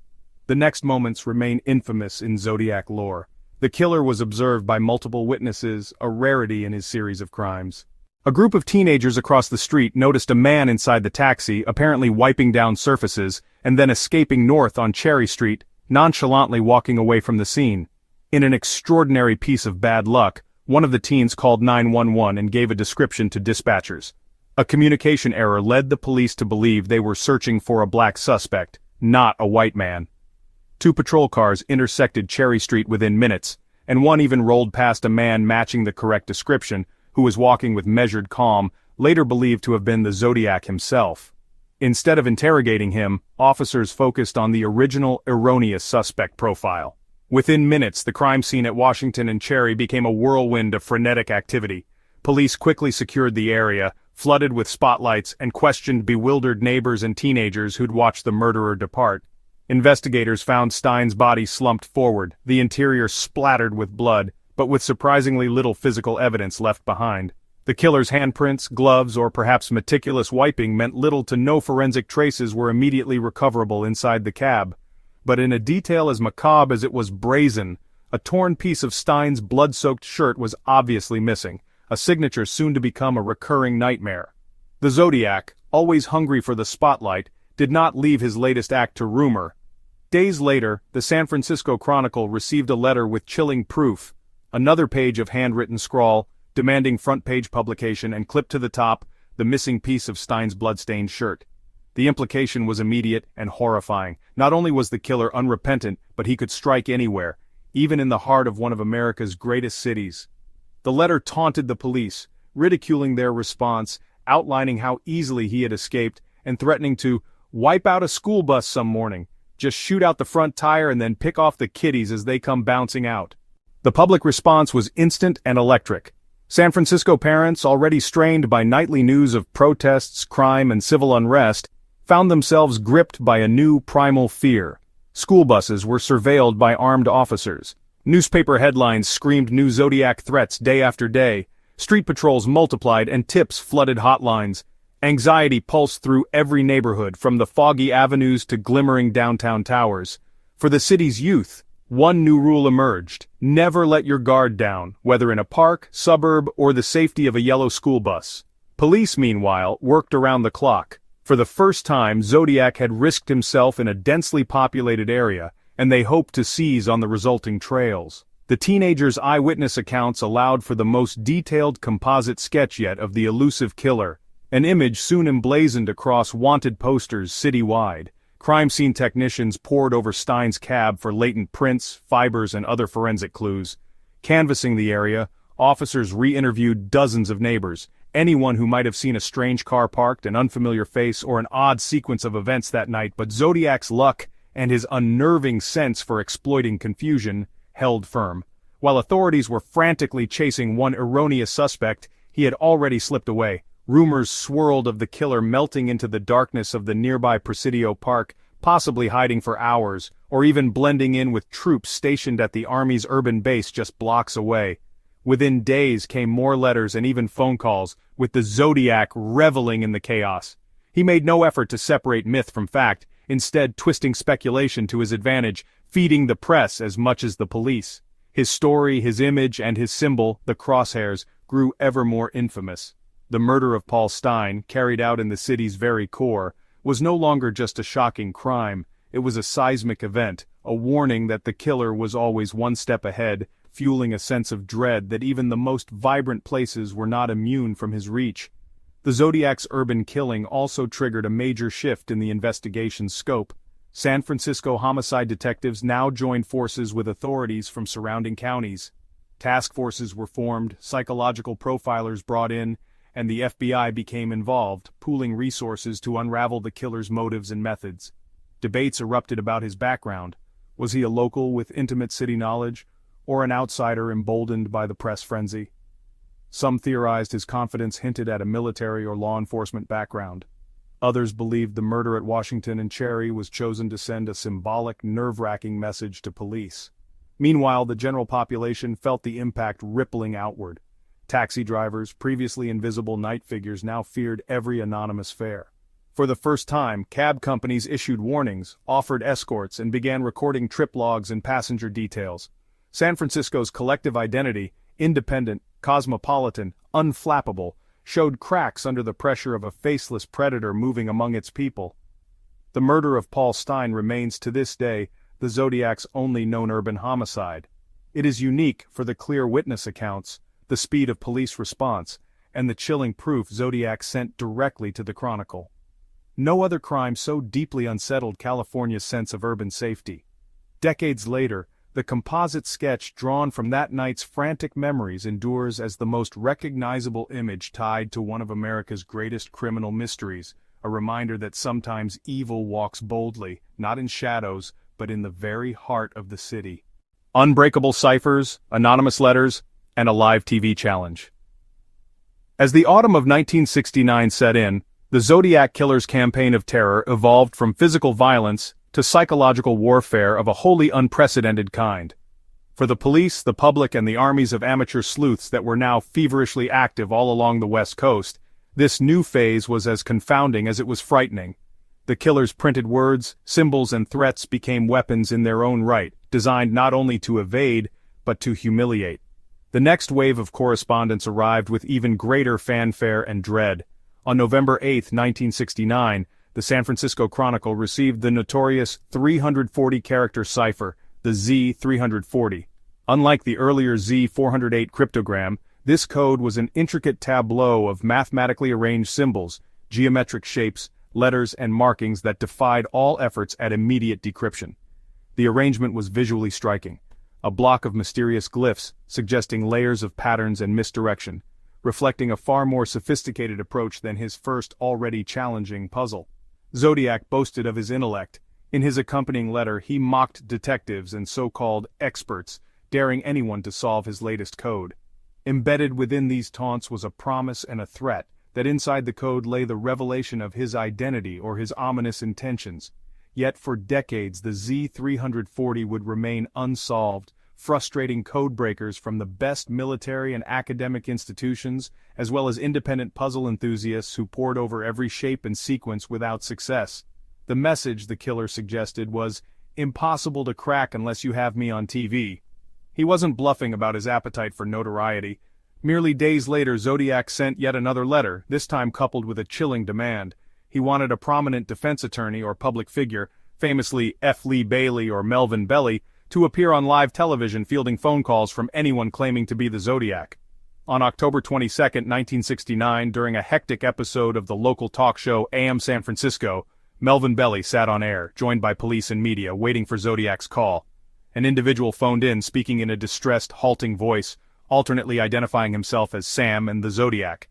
The next moments remain infamous in Zodiac lore. The killer was observed by multiple witnesses, a rarity in his series of crimes. A group of teenagers across the street noticed a man inside the taxi, apparently wiping down surfaces, and then escaping north on Cherry Street, nonchalantly walking away from the scene. In an extraordinary piece of bad luck, one of the teens called 911 and gave a description to dispatchers. A communication error led the police to believe they were searching for a black suspect, not a white man. 2 patrol cars intersected Cherry Street within minutes, and one even rolled past a man matching the correct description, who was walking with measured calm, later believed to have been the Zodiac himself. Instead of interrogating him, officers focused on the original erroneous suspect profile. Within minutes, the crime scene at Washington and Cherry became a whirlwind of frenetic activity. Police quickly secured the area, flooded with spotlights, and questioned bewildered neighbors and teenagers who'd watched the murderer depart. Investigators found Stine's body slumped forward, the interior splattered with blood, but with surprisingly little physical evidence left behind. The killer's handprints, gloves, or perhaps meticulous wiping meant little to no forensic traces were immediately recoverable inside the cab. But in a detail as macabre as it was brazen, a torn piece of Stine's blood-soaked shirt was obviously missing, a signature soon to become a recurring nightmare. The Zodiac, always hungry for the spotlight, did not leave his latest act to rumor. Days later, the San Francisco Chronicle received a letter with chilling proof, another page of handwritten scrawl, demanding front-page publication, and clipped to the top, the missing piece of Stine's blood-stained shirt. The implication was immediate and horrifying. Not only was the killer unrepentant, but he could strike anywhere, even in the heart of one of America's greatest cities. The letter taunted the police, ridiculing their response, outlining how easily he had escaped, and threatening to wipe out a school bus some morning, just shoot out the front tire and then pick off the kiddies as they come bouncing out. The public response was instant and electric. San Francisco parents, already strained by nightly news of protests, crime, and civil unrest, found themselves gripped by a new primal fear. School buses were surveilled by armed officers. Newspaper headlines screamed new Zodiac threats day after day. Street patrols multiplied and tips flooded hotlines. Anxiety pulsed through every neighborhood, from the foggy avenues to glimmering downtown towers. For the city's youth, one new rule emerged: never let your guard down, whether in a park, suburb, or the safety of a yellow school bus. Police, meanwhile, worked around the clock. For the first time, Zodiac had risked himself in a densely populated area, and they hoped to seize on the resulting trails. The teenager's eyewitness accounts allowed for the most detailed composite sketch yet of the elusive killer, an image soon emblazoned across wanted posters citywide. Crime scene technicians pored over Stein's cab for latent prints, fibers, and other forensic clues. Canvassing the area, officers re-interviewed dozens of neighbors, anyone who might have seen a strange car parked, an unfamiliar face, or an odd sequence of events that night. But Zodiac's luck, and his unnerving sense for exploiting confusion, held firm. While authorities were frantically chasing one erroneous suspect, he had already slipped away. Rumors swirled of the killer melting into the darkness of the nearby Presidio Park, possibly hiding for hours, or even blending in with troops stationed at the Army's urban base just blocks away. Within days came more letters and even phone calls, with the Zodiac reveling in the chaos. He made no effort to separate myth from fact, instead twisting speculation to his advantage, feeding the press as much as the police. His story, his image, and his symbol, the crosshairs, grew ever more infamous. The murder of Paul Stein, carried out in the city's very core, was no longer just a shocking crime. It was a seismic event, a warning that the killer was always one step ahead, fueling a sense of dread that even the most vibrant places were not immune from his reach. The Zodiac's urban killing also triggered a major shift in the investigation's scope. San Francisco homicide detectives now joined forces with authorities from surrounding counties. Task forces were formed, psychological profilers brought in, and the FBI became involved, pooling resources to unravel the killer's motives and methods. Debates erupted about his background. Was he a local with intimate city knowledge, or an outsider emboldened by the press frenzy? Some theorized his confidence hinted at a military or law enforcement background. Others believed the murder at Washington and Cherry was chosen to send a symbolic, nerve-wracking message to police. Meanwhile, the general population felt the impact rippling outward. Taxi drivers, previously invisible night figures, now feared every anonymous fare. For the first time, cab companies issued warnings, offered escorts, and began recording trip logs and passenger details. San Francisco's collective identity, independent, cosmopolitan, unflappable, showed cracks under the pressure of a faceless predator moving among its people. The murder of Paul Stein remains to this day the Zodiac's only known urban homicide. It is unique for the clear witness accounts, the speed of police response, and the chilling proof Zodiac sent directly to the Chronicle. No other crime so deeply unsettled California's sense of urban safety. Decades later, the composite sketch drawn from that night's frantic memories endures as the most recognizable image tied to one of America's greatest criminal mysteries, a reminder that sometimes evil walks boldly, not in shadows, but in the very heart of the city. Unbreakable ciphers, anonymous letters, and a live TV challenge. As the autumn of 1969 set in, the Zodiac killer's campaign of terror evolved from physical violence to psychological warfare of a wholly unprecedented kind. For the police, the public, and the armies of amateur sleuths that were now feverishly active all along the West Coast, this new phase was as confounding as it was frightening. The killer's printed words, symbols, and threats became weapons in their own right, designed not only to evade, but to humiliate. The next wave of correspondence arrived with even greater fanfare and dread. On November 8, 1969, the San Francisco Chronicle received the notorious 340-character cipher, the Z340. Unlike the earlier Z408 cryptogram, this code was an intricate tableau of mathematically arranged symbols, geometric shapes, letters, and markings that defied all efforts at immediate decryption. The arrangement was visually striking. A block of mysterious glyphs, suggesting layers of patterns and misdirection, reflecting a far more sophisticated approach than his first already challenging puzzle. Zodiac boasted of his intellect. In his accompanying letter, he mocked detectives and so-called experts, daring anyone to solve his latest code. Embedded within these taunts was a promise and a threat, that inside the code lay the revelation of his identity or his ominous intentions. Yet for decades the Z340 would remain unsolved, frustrating codebreakers from the best military and academic institutions, as well as independent puzzle enthusiasts who pored over every shape and sequence without success. The message, the killer suggested, was, "Impossible to crack unless you have me on TV." He wasn't bluffing about his appetite for notoriety. Merely days later, Zodiac sent yet another letter, this time coupled with a chilling demand. He wanted a prominent defense attorney or public figure, famously F. Lee Bailey or Melvin Belly, to appear on live television fielding phone calls from anyone claiming to be the Zodiac. On October 22, 1969, during a hectic episode of the local talk show AM San Francisco, Melvin Belli sat on air, joined by police and media, waiting for Zodiac's call. An individual phoned in, speaking in a distressed, halting voice, alternately identifying himself as Sam and the Zodiac.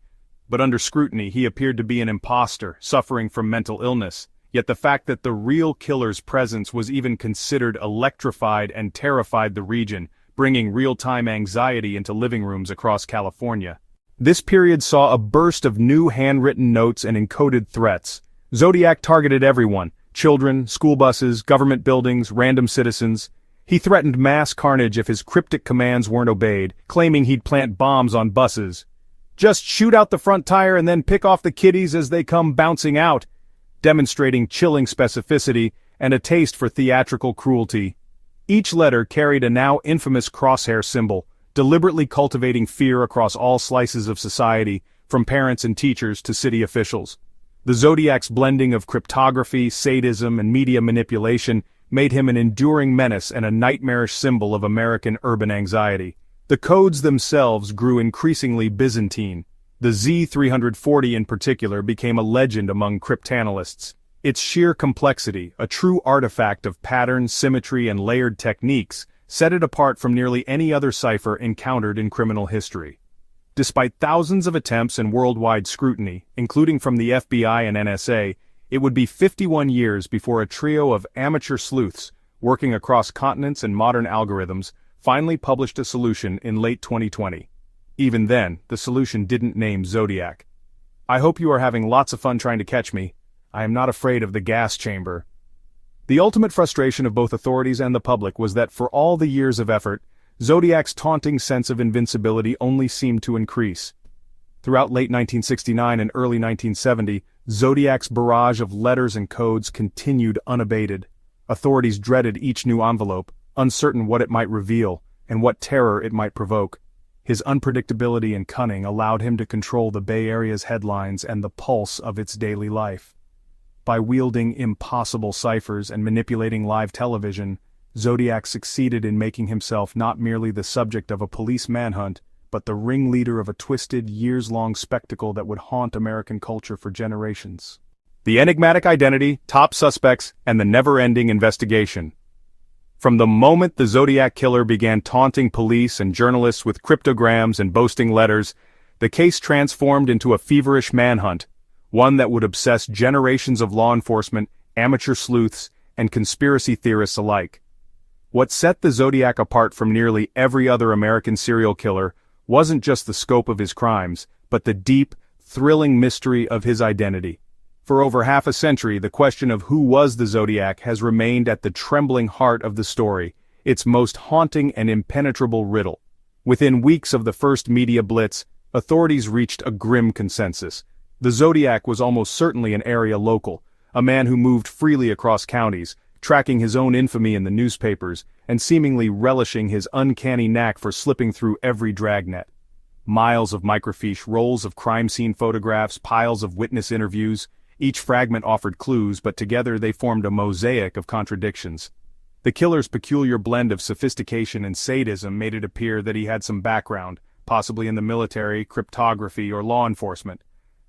But under scrutiny, he appeared to be an imposter, suffering from mental illness. Yet the fact that the real killer's presence was even considered electrified and terrified the region, bringing real-time anxiety into living rooms across California. This period saw a burst of new handwritten notes and encoded threats. Zodiac targeted everyone: children, school buses, government buildings, random citizens. He threatened mass carnage if his cryptic commands weren't obeyed, claiming he'd plant bombs on buses. "Just shoot out the front tire and then pick off the kiddies as they come bouncing out," demonstrating chilling specificity and a taste for theatrical cruelty. Each letter carried a now infamous crosshair symbol, deliberately cultivating fear across all slices of society, from parents and teachers to city officials. The Zodiac's blending of cryptography, sadism, and media manipulation made him an enduring menace and a nightmarish symbol of American urban anxiety. The codes themselves grew increasingly Byzantine. The Z340 in particular became a legend among cryptanalysts. Its sheer complexity, a true artifact of pattern, symmetry, and layered techniques, set it apart from nearly any other cipher encountered in criminal history. Despite thousands of attempts and worldwide scrutiny, including from the FBI and NSA, it would be 51 years before a trio of amateur sleuths, working across continents and modern algorithms, finally published a solution in late 2020. Even then, the solution didn't name Zodiac. "I hope you are having lots of fun trying to catch me. I am not afraid of the gas chamber." The ultimate frustration of both authorities and the public was that for all the years of effort, Zodiac's taunting sense of invincibility only seemed to increase. Throughout late 1969 and early 1970, Zodiac's barrage of letters and codes continued unabated. Authorities dreaded each new envelope, uncertain what it might reveal, and what terror it might provoke. His unpredictability and cunning allowed him to control the Bay Area's headlines and the pulse of its daily life. By wielding impossible ciphers and manipulating live television, Zodiac succeeded in making himself not merely the subject of a police manhunt, but the ringleader of a twisted, years-long spectacle that would haunt American culture for generations. The enigmatic identity, top suspects, and the never-ending investigation. From the moment the Zodiac killer began taunting police and journalists with cryptograms and boasting letters, the case transformed into a feverish manhunt, one that would obsess generations of law enforcement, amateur sleuths, and conspiracy theorists alike. What set the Zodiac apart from nearly every other American serial killer wasn't just the scope of his crimes, but the deep, thrilling mystery of his identity. For over half a century, the question of who was the Zodiac has remained at the trembling heart of the story, its most haunting and impenetrable riddle. Within weeks of the first media blitz, authorities reached a grim consensus. The Zodiac was almost certainly an area local, a man who moved freely across counties, tracking his own infamy in the newspapers, and seemingly relishing his uncanny knack for slipping through every dragnet. Miles of microfiche, rolls of crime scene photographs, piles of witness interviews. Each fragment offered clues, but together they formed a mosaic of contradictions. The killer's peculiar blend of sophistication and sadism made it appear that he had some background, possibly in the military, cryptography, or law enforcement.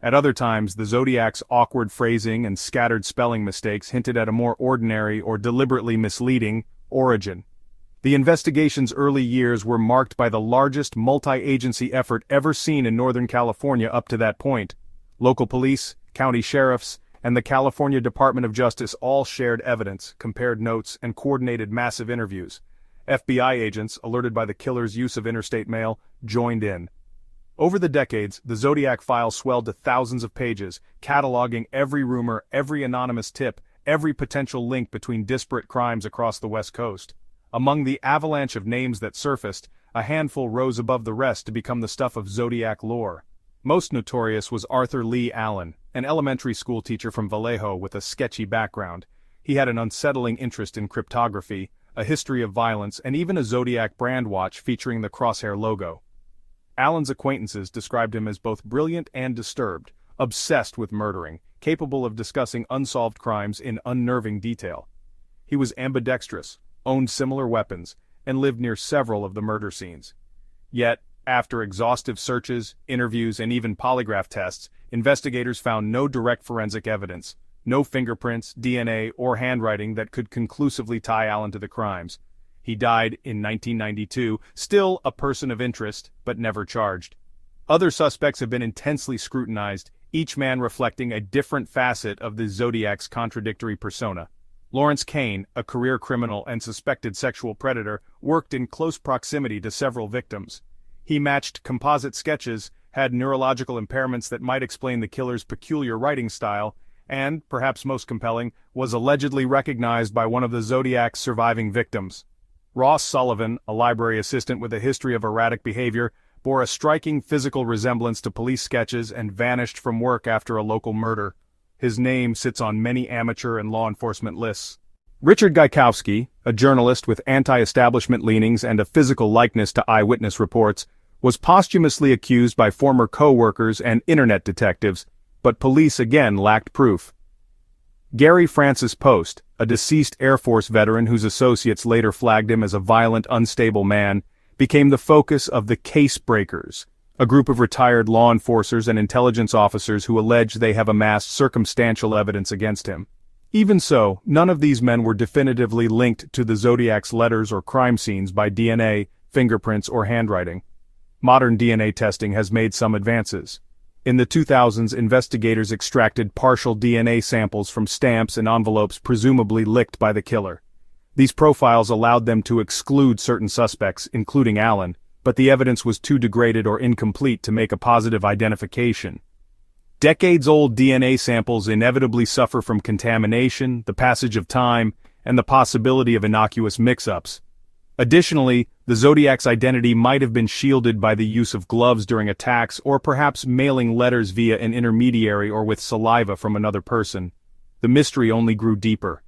At other times, the Zodiac's awkward phrasing and scattered spelling mistakes hinted at a more ordinary or deliberately misleading origin. The investigation's early years were marked by the largest multi-agency effort ever seen in Northern California up to that point. Local police, county sheriffs, and the California Department of Justice all shared evidence, compared notes, and coordinated massive interviews. FBI agents, alerted by the killer's use of interstate mail, joined in. Over the decades, the Zodiac file swelled to thousands of pages, cataloging every rumor, every anonymous tip, every potential link between disparate crimes across the West Coast. Among the avalanche of names that surfaced, a handful rose above the rest to become the stuff of Zodiac lore. Most notorious was Arthur Lee Allen, an elementary school teacher from Vallejo with a sketchy background. He had an unsettling interest in cryptography, a history of violence, and even a Zodiac brand watch featuring the crosshair logo. Allen's acquaintances described him as both brilliant and disturbed, obsessed with murdering, capable of discussing unsolved crimes in unnerving detail. He was ambidextrous, owned similar weapons, and lived near several of the murder scenes. Yet, after exhaustive searches, interviews, and even polygraph tests, investigators found no direct forensic evidence, no fingerprints, DNA, or handwriting that could conclusively tie Allen to the crimes. He died in 1992, still a person of interest, but never charged. Other suspects have been intensely scrutinized, each man reflecting a different facet of the Zodiac's contradictory persona. Lawrence Kane, a career criminal and suspected sexual predator, worked in close proximity to several victims. He matched composite sketches, had neurological impairments that might explain the killer's peculiar writing style, and, perhaps most compelling, was allegedly recognized by one of the Zodiac's surviving victims. Ross Sullivan, a library assistant with a history of erratic behavior, bore a striking physical resemblance to police sketches and vanished from work after a local murder. His name sits on many amateur and law enforcement lists. Richard Gaikowski, a journalist with anti-establishment leanings and a physical likeness to eyewitness reports, was posthumously accused by former co-workers and internet detectives, but police again lacked proof. Gary Francis Post, a deceased Air Force veteran whose associates later flagged him as a violent, unstable man, became the focus of the Case Breakers, a group of retired law enforcers and intelligence officers who allege they have amassed circumstantial evidence against him. Even so, none of these men were definitively linked to the Zodiac's letters or crime scenes by DNA, fingerprints, or handwriting. Modern DNA testing has made some advances. In the 2000s, investigators extracted partial DNA samples from stamps and envelopes presumably licked by the killer. These profiles allowed them to exclude certain suspects, including Allen, but the evidence was too degraded or incomplete to make a positive identification. Decades-old DNA samples inevitably suffer from contamination, the passage of time, and the possibility of innocuous mix-ups. Additionally, the Zodiac's identity might have been shielded by the use of gloves during attacks or perhaps mailing letters via an intermediary or with saliva from another person. The mystery only grew deeper.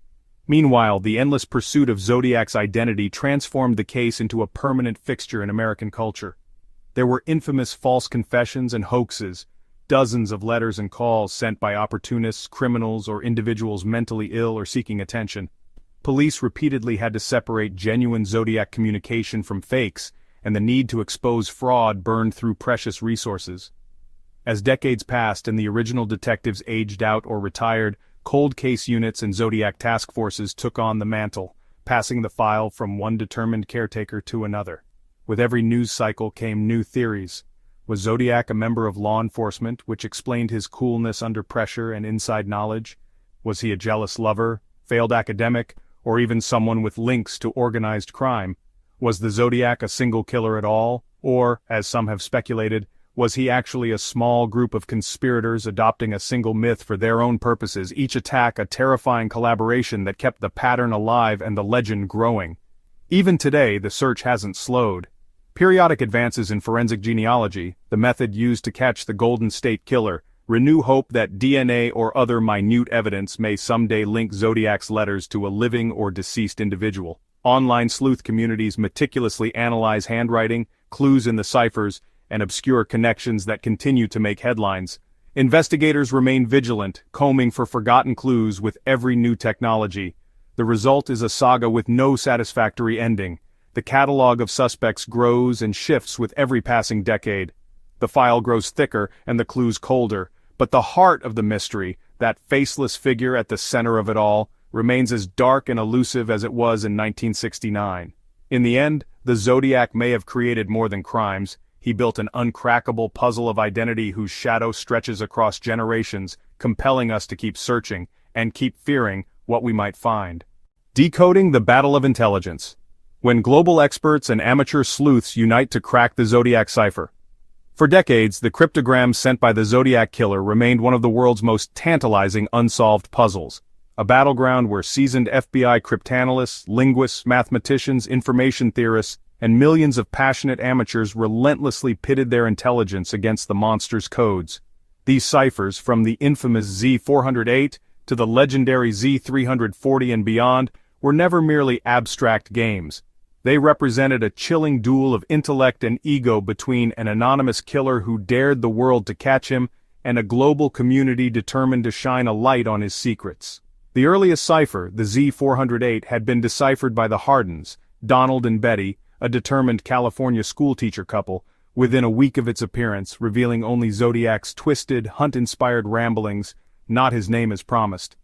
Meanwhile, the endless pursuit of Zodiac's identity transformed the case into a permanent fixture in American culture. There were infamous false confessions and hoaxes, dozens of letters and calls sent by opportunists, criminals, or individuals mentally ill or seeking attention. Police repeatedly had to separate genuine Zodiac communication from fakes, and the need to expose fraud burned through precious resources. As decades passed and the original detectives aged out or retired, cold case units and Zodiac task forces took on the mantle, passing the file from one determined caretaker to another. With every news cycle came new theories. Was Zodiac a member of law enforcement, which explained his coolness under pressure and inside knowledge? Was he a jealous lover, failed academic, or even someone with links to organized crime? Was the Zodiac a single killer at all, or, as some have speculated, was he actually a small group of conspirators adopting a single myth for their own purposes, each attack a terrifying collaboration that kept the pattern alive and the legend growing? Even today, the search hasn't slowed. Periodic advances in forensic genealogy, the method used to catch the Golden State Killer, renew hope that DNA or other minute evidence may someday link Zodiac's letters to a living or deceased individual. Online sleuth communities meticulously analyze handwriting, clues in the ciphers, and obscure connections that continue to make headlines. Investigators remain vigilant, combing for forgotten clues with every new technology. The result is a saga with no satisfactory ending. The catalog of suspects grows and shifts with every passing decade. The file grows thicker and the clues colder, but the heart of the mystery, that faceless figure at the center of it all, remains as dark and elusive as it was in 1969. In the end, the Zodiac may have created more than crimes. He built an uncrackable puzzle of identity whose shadow stretches across generations, compelling us to keep searching and keep fearing what we might find. Decoding the Battle of Intelligence. When global experts and amateur sleuths unite to crack the Zodiac cipher. For decades, the cryptograms sent by the Zodiac killer remained one of the world's most tantalizing unsolved puzzles. A battleground where seasoned FBI cryptanalysts, linguists, mathematicians, information theorists, and millions of passionate amateurs relentlessly pitted their intelligence against the monster's codes. These ciphers, from the infamous Z408 to the legendary Z340 and beyond, were never merely abstract games. They represented a chilling duel of intellect and ego between an anonymous killer who dared the world to catch him and a global community determined to shine a light on his secrets. The earliest cipher, the Z408, had been deciphered by the Hardens, Donald and Betty, a determined California schoolteacher couple, within a week of its appearance, revealing only Zodiac's twisted, hunt-inspired ramblings, not his name as promised.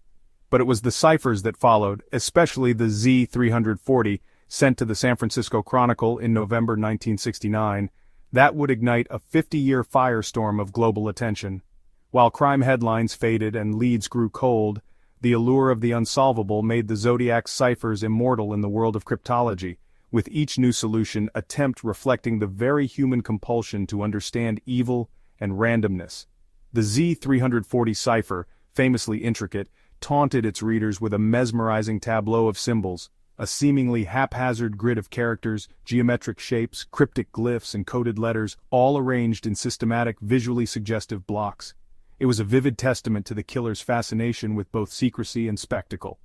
But it was the ciphers that followed, especially the Z340, sent to the San Francisco Chronicle in November 1969, that would ignite a 50-year firestorm of global attention. While crime headlines faded and leads grew cold, the allure of the unsolvable made the Zodiac ciphers immortal in the world of cryptology, with each new solution attempt reflecting the very human compulsion to understand evil and randomness. The Z340 cipher, famously intricate, taunted its readers with a mesmerizing tableau of symbols, a seemingly haphazard grid of characters, geometric shapes, cryptic glyphs, and coded letters, all arranged in systematic, visually suggestive blocks. It was a vivid testament to the killer's fascination with both secrecy and spectacle.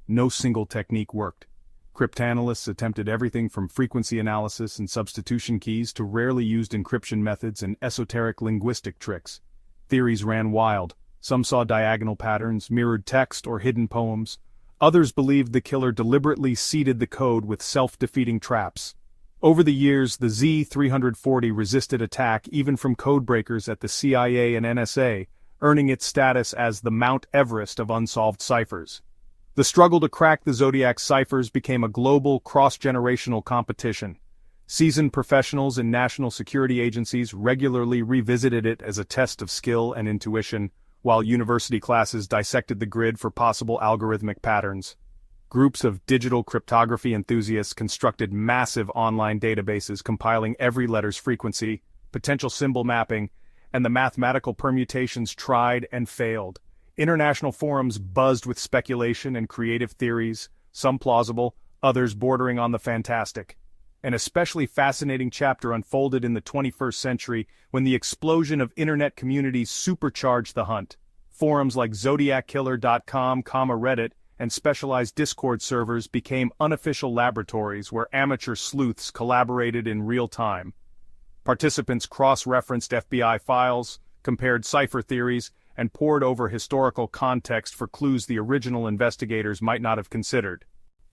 No single technique worked. Cryptanalysts attempted everything from frequency analysis and substitution keys to rarely used encryption methods and esoteric linguistic tricks. Theories ran wild. Some saw diagonal patterns, mirrored text, or hidden poems. Others believed the killer deliberately seeded the code with self-defeating traps. Over the years, the Z340 resisted attack even from codebreakers at the CIA and NSA, earning its status as the Mount Everest of unsolved ciphers. The struggle to crack the Zodiac ciphers became a global, cross-generational competition. Seasoned professionals in national security agencies regularly revisited it as a test of skill and intuition, while university classes dissected the grid for possible algorithmic patterns. Groups of digital cryptography enthusiasts constructed massive online databases compiling every letter's frequency, potential symbol mapping, and the mathematical permutations tried and failed. International forums buzzed with speculation and creative theories, some plausible, others bordering on the fantastic. An especially fascinating chapter unfolded in the 21st century when the explosion of internet communities supercharged the hunt. Forums like ZodiacKiller.com, Reddit, and specialized Discord servers became unofficial laboratories where amateur sleuths collaborated in real time. Participants cross-referenced FBI files, compared cipher theories, and pored over historical context for clues the original investigators might not have considered.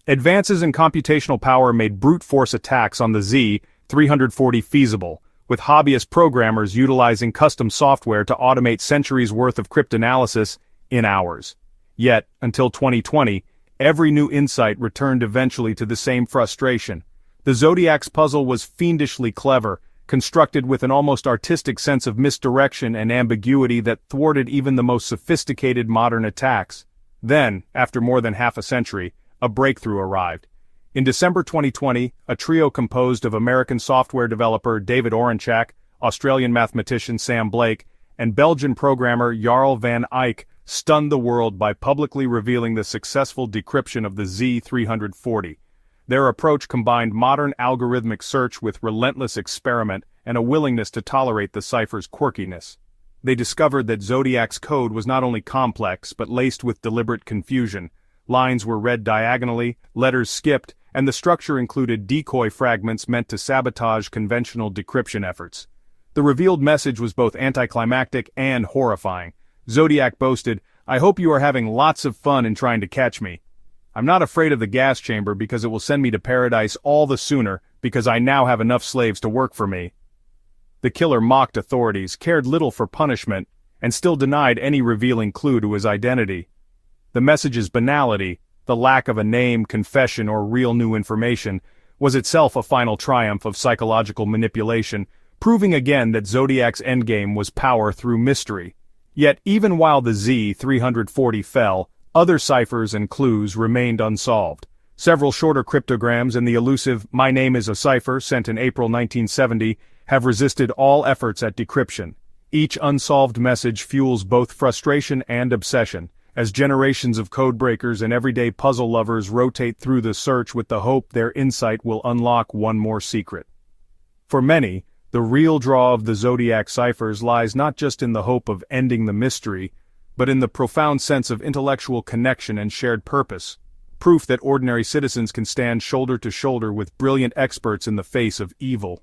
Advances in computational power made brute force attacks on the Z340 feasible, with hobbyist programmers utilizing custom software to automate centuries' worth of cryptanalysis in hours. Yet, until 2020, every new insight returned eventually to the same frustration. The Zodiac's puzzle was fiendishly clever, constructed with an almost artistic sense of misdirection and ambiguity that thwarted even the most sophisticated modern attacks. Then, after more than half a century, a breakthrough arrived. In December 2020, a trio composed of American software developer David Orenchak, Australian mathematician Sam Blake, and Belgian programmer Jarl van Eyck stunned the world by publicly revealing the successful decryption of the Z340. Their approach combined modern algorithmic search with relentless experiment and a willingness to tolerate the cipher's quirkiness. They discovered that Zodiac's code was not only complex but laced with deliberate confusion. Lines were read diagonally, letters skipped, and the structure included decoy fragments meant to sabotage conventional decryption efforts. The revealed message was both anticlimactic and horrifying. Zodiac boasted, "I hope you are having lots of fun in trying to catch me. I'm not afraid of the gas chamber because it will send me to paradise all the sooner because I now have enough slaves to work for me." The killer mocked authorities, cared little for punishment, and still denied any revealing clue to his identity. The message's banality, the lack of a name, confession, or real new information, was itself a final triumph of psychological manipulation, proving again that Zodiac's endgame was power through mystery. Yet even while the Z340 fell, other ciphers and clues remained unsolved. Several shorter cryptograms and the elusive "My Name is a Cipher" sent in April 1970 have resisted all efforts at decryption. Each unsolved message fuels both frustration and obsession, as generations of codebreakers and everyday puzzle lovers rotate through the search with the hope their insight will unlock one more secret. For many, the real draw of the Zodiac ciphers lies not just in the hope of ending the mystery, but in the profound sense of intellectual connection and shared purpose, proof that ordinary citizens can stand shoulder to shoulder with brilliant experts in the face of evil.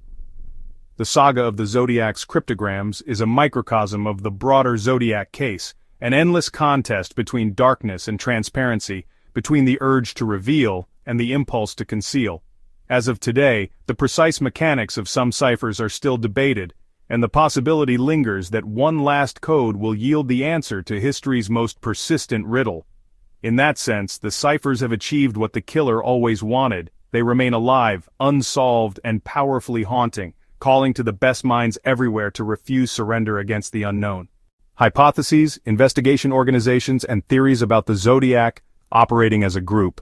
The saga of the Zodiac's cryptograms is a microcosm of the broader Zodiac case, an endless contest between darkness and transparency, between the urge to reveal and the impulse to conceal. As of today, the precise mechanics of some ciphers are still debated, and the possibility lingers that one last code will yield the answer to history's most persistent riddle. In that sense, the ciphers have achieved what the killer always wanted. They remain alive, unsolved, and powerfully haunting, calling to the best minds everywhere to refuse surrender against the unknown. Hypotheses, investigation organizations, and theories about the Zodiac operating as a group.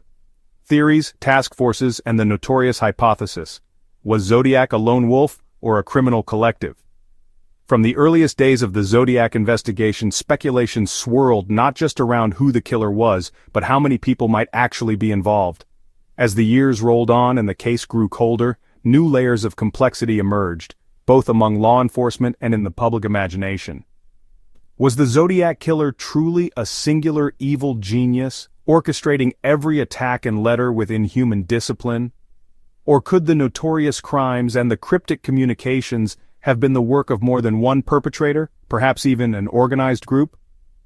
Theories, task forces, and the notorious hypothesis. Was Zodiac a lone wolf or a criminal collective? From the earliest days of the Zodiac investigation, speculation swirled not just around who the killer was, but how many people might actually be involved. As the years rolled on and the case grew colder, new layers of complexity emerged, both among law enforcement and in the public imagination. Was the Zodiac killer truly a singular evil genius, orchestrating every attack and letter with inhuman discipline? Or could the notorious crimes and the cryptic communications have been the work of more than one perpetrator, perhaps even an organized group?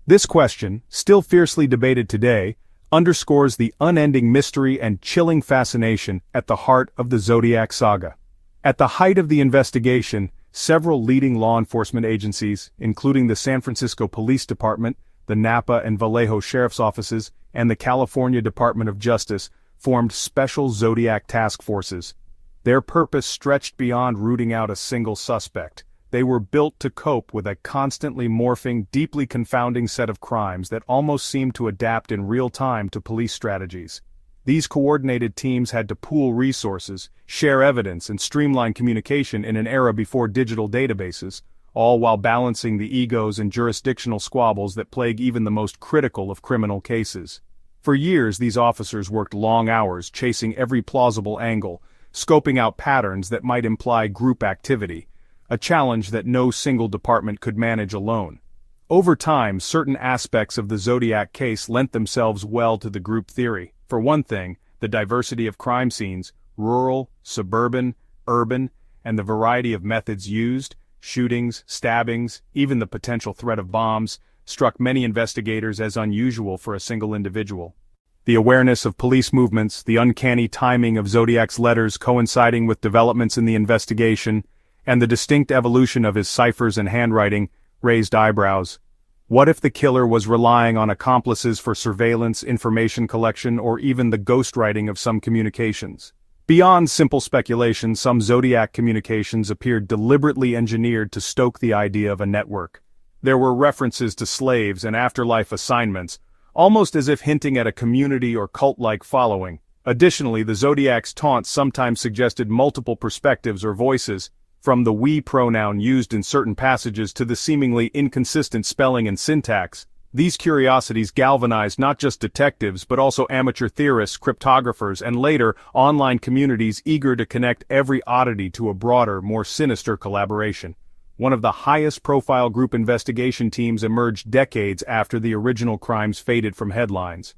This question, still fiercely debated today, underscores the unending mystery and chilling fascination at the heart of the Zodiac saga. At the height of the investigation, several leading law enforcement agencies, including the San Francisco Police Department, the Napa and Vallejo Sheriff's Offices, and the California Department of Justice, formed special Zodiac task forces. Their purpose stretched beyond rooting out a single suspect. They were built to cope with a constantly morphing, deeply confounding set of crimes that almost seemed to adapt in real time to police strategies. These coordinated teams had to pool resources, share evidence, and streamline communication in an era before digital databases, all while balancing the egos and jurisdictional squabbles that plague even the most critical of criminal cases. For years, these officers worked long hours chasing every plausible angle, scoping out patterns that might imply group activity, a challenge that no single department could manage alone. Over time, certain aspects of the Zodiac case lent themselves well to the group theory. For one thing, the diversity of crime scenes, rural, suburban, urban, and the variety of methods used, shootings, stabbings, even the potential threat of bombs, struck many investigators as unusual for a single individual. The awareness of police movements, the uncanny timing of Zodiac's letters coinciding with developments in the investigation, and the distinct evolution of his ciphers and handwriting raised eyebrows. What if the killer was relying on accomplices for surveillance, information collection, or even the ghostwriting of some communications? Beyond simple speculation, some Zodiac communications appeared deliberately engineered to stoke the idea of a network. There were references to slaves and afterlife assignments, almost as if hinting at a community or cult-like following. Additionally, the Zodiac's taunts sometimes suggested multiple perspectives or voices, from the we pronoun used in certain passages to the seemingly inconsistent spelling and syntax. These curiosities galvanized not just detectives but also amateur theorists, cryptographers, and later, online communities eager to connect every oddity to a broader, more sinister collaboration. One of the highest-profile group investigation teams emerged decades after the original crimes faded from headlines.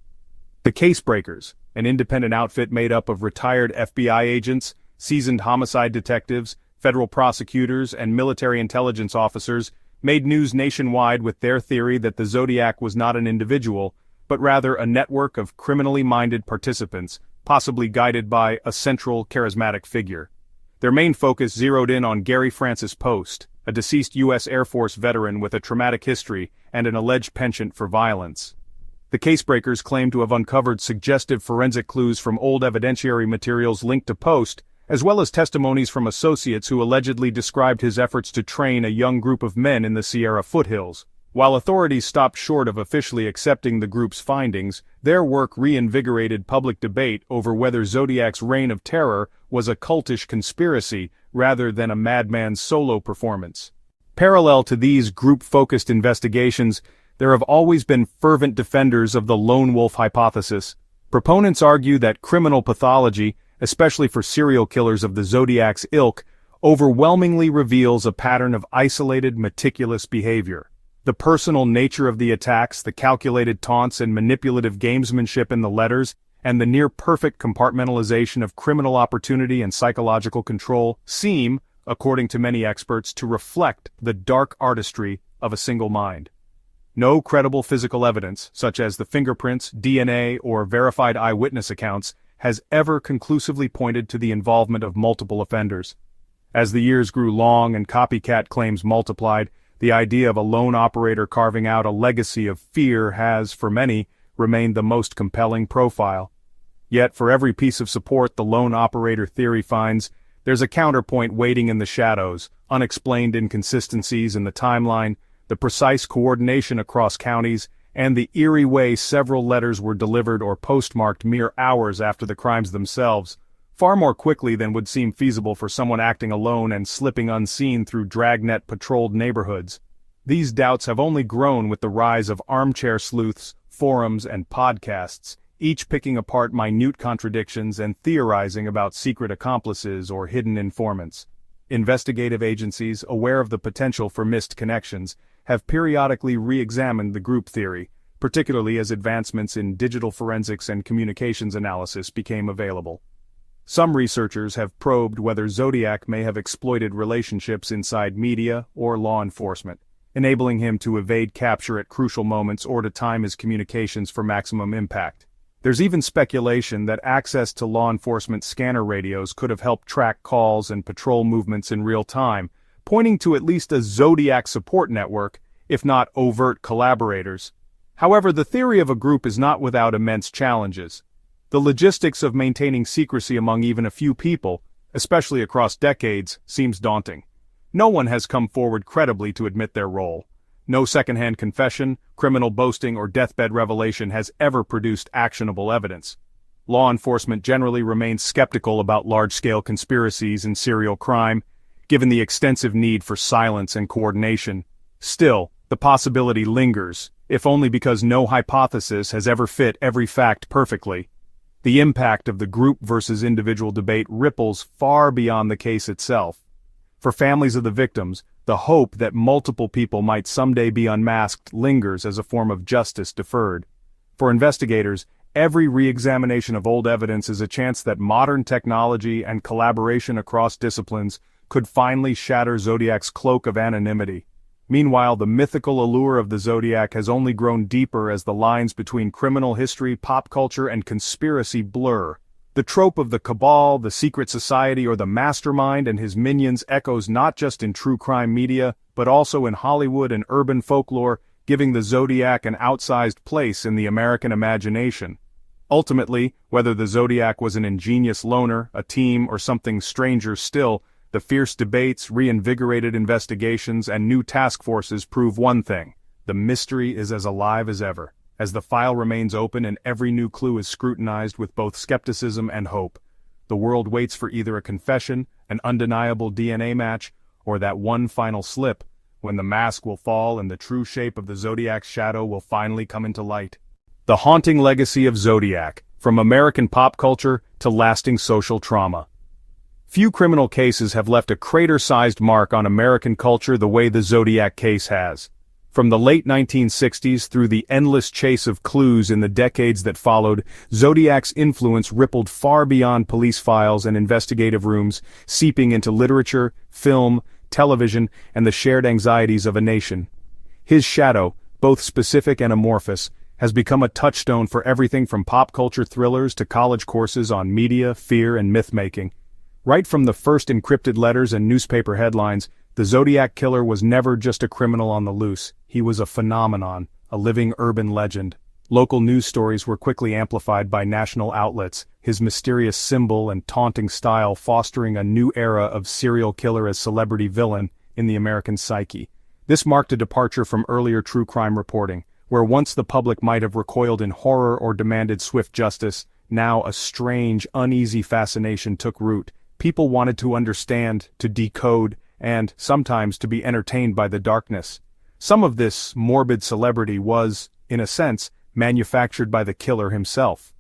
The Casebreakers, an independent outfit made up of retired FBI agents, seasoned homicide detectives, federal prosecutors, and military intelligence officers, made news nationwide with their theory that the Zodiac was not an individual, but rather a network of criminally-minded participants, possibly guided by a central, charismatic figure. Their main focus zeroed in on Gary Francis Post, a deceased U.S. Air Force veteran with a traumatic history and an alleged penchant for violence. The Casebreakers claim to have uncovered suggestive forensic clues from old evidentiary materials linked to Post, as well as testimonies from associates who allegedly described his efforts to train a young group of men in the Sierra foothills. While authorities stopped short of officially accepting the group's findings, their work reinvigorated public debate over whether Zodiac's reign of terror was a cultish conspiracy rather than a madman's solo performance. Parallel to these group-focused investigations, there have always been fervent defenders of the lone wolf hypothesis. Proponents argue that criminal pathology, especially for serial killers of the Zodiac's ilk, overwhelmingly reveals a pattern of isolated, meticulous behavior. The personal nature of the attacks, the calculated taunts and manipulative gamesmanship in the letters, and the near-perfect compartmentalization of criminal opportunity and psychological control seem, according to many experts, to reflect the dark artistry of a single mind. No credible physical evidence, such as the fingerprints, DNA, or verified eyewitness accounts, has ever conclusively pointed to the involvement of multiple offenders. As the years grew long and copycat claims multiplied, the idea of a lone operator carving out a legacy of fear has, for many, remained the most compelling profile. Yet for every piece of support the lone operator theory finds, there's a counterpoint waiting in the shadows: unexplained inconsistencies in the timeline, the precise coordination across counties, and the eerie way several letters were delivered or postmarked mere hours after the crimes themselves, far more quickly than would seem feasible for someone acting alone and slipping unseen through dragnet-patrolled neighborhoods. These doubts have only grown with the rise of armchair sleuths, forums, and podcasts, each picking apart minute contradictions and theorizing about secret accomplices or hidden informants. Investigative agencies, aware of the potential for missed connections, have periodically re-examined the group theory, particularly as advancements in digital forensics and communications analysis became available. Some researchers have probed whether Zodiac may have exploited relationships inside media or law enforcement, enabling him to evade capture at crucial moments or to time his communications for maximum impact. There's even speculation that access to law enforcement scanner radios could have helped track calls and patrol movements in real time, pointing to at least a Zodiac support network, if not overt collaborators. However, the theory of a group is not without immense challenges. The logistics of maintaining secrecy among even a few people, especially across decades, seems daunting. No one has come forward credibly to admit their role. No secondhand confession, criminal boasting, or deathbed revelation has ever produced actionable evidence. Law enforcement generally remains skeptical about large-scale conspiracies and serial crime, given the extensive need for silence and coordination. Still, the possibility lingers, if only because no hypothesis has ever fit every fact perfectly. The impact of the group versus individual debate ripples far beyond the case itself. For families of the victims, the hope that multiple people might someday be unmasked lingers as a form of justice deferred. For investigators, every re-examination of old evidence is a chance that modern technology and collaboration across disciplines could finally shatter Zodiac's cloak of anonymity. Meanwhile, the mythical allure of the Zodiac has only grown deeper as the lines between criminal history, pop culture, and conspiracy blur. The trope of the cabal, the secret society, or the mastermind and his minions echoes not just in true crime media, but also in Hollywood and urban folklore, giving the Zodiac an outsized place in the American imagination. Ultimately, whether the Zodiac was an ingenious loner, a team, or something stranger still, the fierce debates, reinvigorated investigations, and new task forces prove one thing: the mystery is as alive as ever. As the file remains open and every new clue is scrutinized with both skepticism and hope, the world waits for either a confession, an undeniable DNA match, or that one final slip, when the mask will fall and the true shape of the Zodiac's shadow will finally come into light. The haunting legacy of Zodiac, from American pop culture to lasting social trauma. Few criminal cases have left a crater-sized mark on American culture the way the Zodiac case has. From the late 1960s through the endless chase of clues in the decades that followed, Zodiac's influence rippled far beyond police files and investigative rooms, seeping into literature, film, television, and the shared anxieties of a nation. His shadow, both specific and amorphous, has become a touchstone for everything from pop culture thrillers to college courses on media, fear, and myth-making. Right from the first encrypted letters and newspaper headlines, the Zodiac killer was never just a criminal on the loose. He was a phenomenon, a living urban legend. Local news stories were quickly amplified by national outlets, his mysterious symbol and taunting style fostering a new era of serial killer as celebrity villain in the American psyche. This marked a departure from earlier true crime reporting, where once the public might have recoiled in horror or demanded swift justice, now a strange, uneasy fascination took root. People wanted to understand, to decode, and, sometimes, to be entertained by the darkness. Some of this morbid celebrity was, in a sense, manufactured by the killer himself.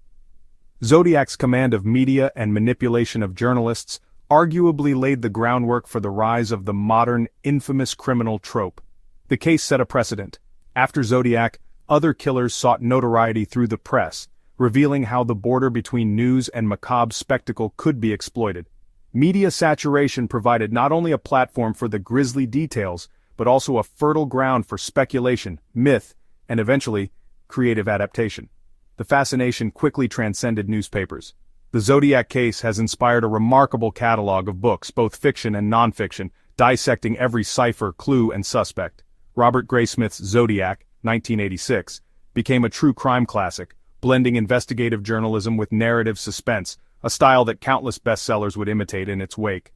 Zodiac's command of media and manipulation of journalists arguably laid the groundwork for the rise of the modern, infamous criminal trope. The case set a precedent. After Zodiac, other killers sought notoriety through the press, revealing how the border between news and macabre spectacle could be exploited. Media saturation provided not only a platform for the grisly details, but also a fertile ground for speculation, myth, and eventually, creative adaptation. The fascination quickly transcended newspapers. The Zodiac case has inspired a remarkable catalog of books, both fiction and nonfiction, dissecting every cipher, clue, and suspect. Robert Graysmith's Zodiac, 1986, became a true crime classic, blending investigative journalism with narrative suspense, a style that countless bestsellers would imitate in its wake.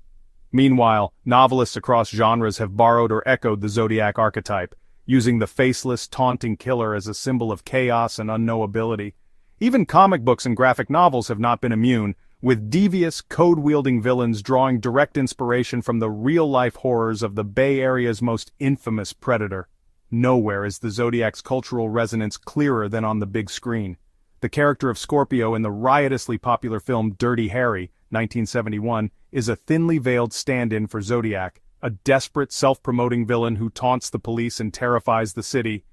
Meanwhile, novelists across genres have borrowed or echoed the Zodiac archetype, using the faceless, taunting killer as a symbol of chaos and unknowability. Even comic books and graphic novels have not been immune, with devious, code-wielding villains drawing direct inspiration from the real-life horrors of the Bay Area's most infamous predator. Nowhere is the Zodiac's cultural resonance clearer than on the big screen. The character of Scorpio in the riotously popular film Dirty Harry, 1971, is a thinly veiled stand-in for Zodiac, a desperate, self-promoting villain who taunts the police and terrifies the city.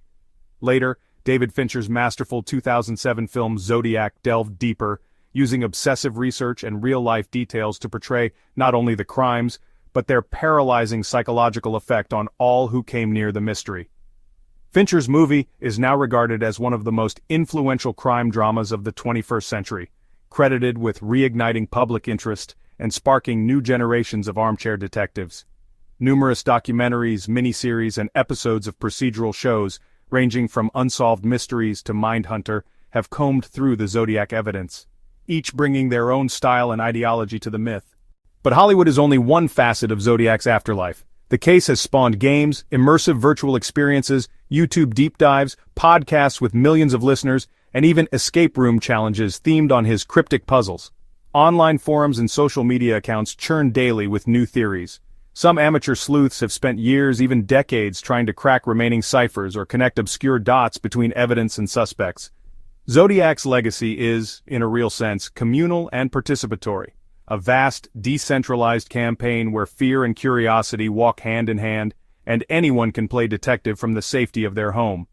Later, David Fincher's masterful 2007 film Zodiac delved deeper, using obsessive research and real-life details to portray not only the crimes, but their paralyzing psychological effect on all who came near the mystery. Fincher's movie is now regarded as one of the most influential crime dramas of the 21st century, credited with reigniting public interest and sparking new generations of armchair detectives. Numerous documentaries, miniseries, and episodes of procedural shows, ranging from Unsolved Mysteries to Mindhunter, have combed through the Zodiac evidence, each bringing their own style and ideology to the myth. But Hollywood is only one facet of Zodiac's afterlife. The case has spawned games, immersive virtual experiences, YouTube deep dives, podcasts with millions of listeners, and even escape room challenges themed on his cryptic puzzles. Online forums and social media accounts churn daily with new theories. Some amateur sleuths have spent years, even decades, trying to crack remaining ciphers or connect obscure dots between evidence and suspects. Zodiac's legacy is, in a real sense, communal and participatory. A vast, decentralized campaign where fear and curiosity walk hand in hand, and anyone can play detective from the safety of their home.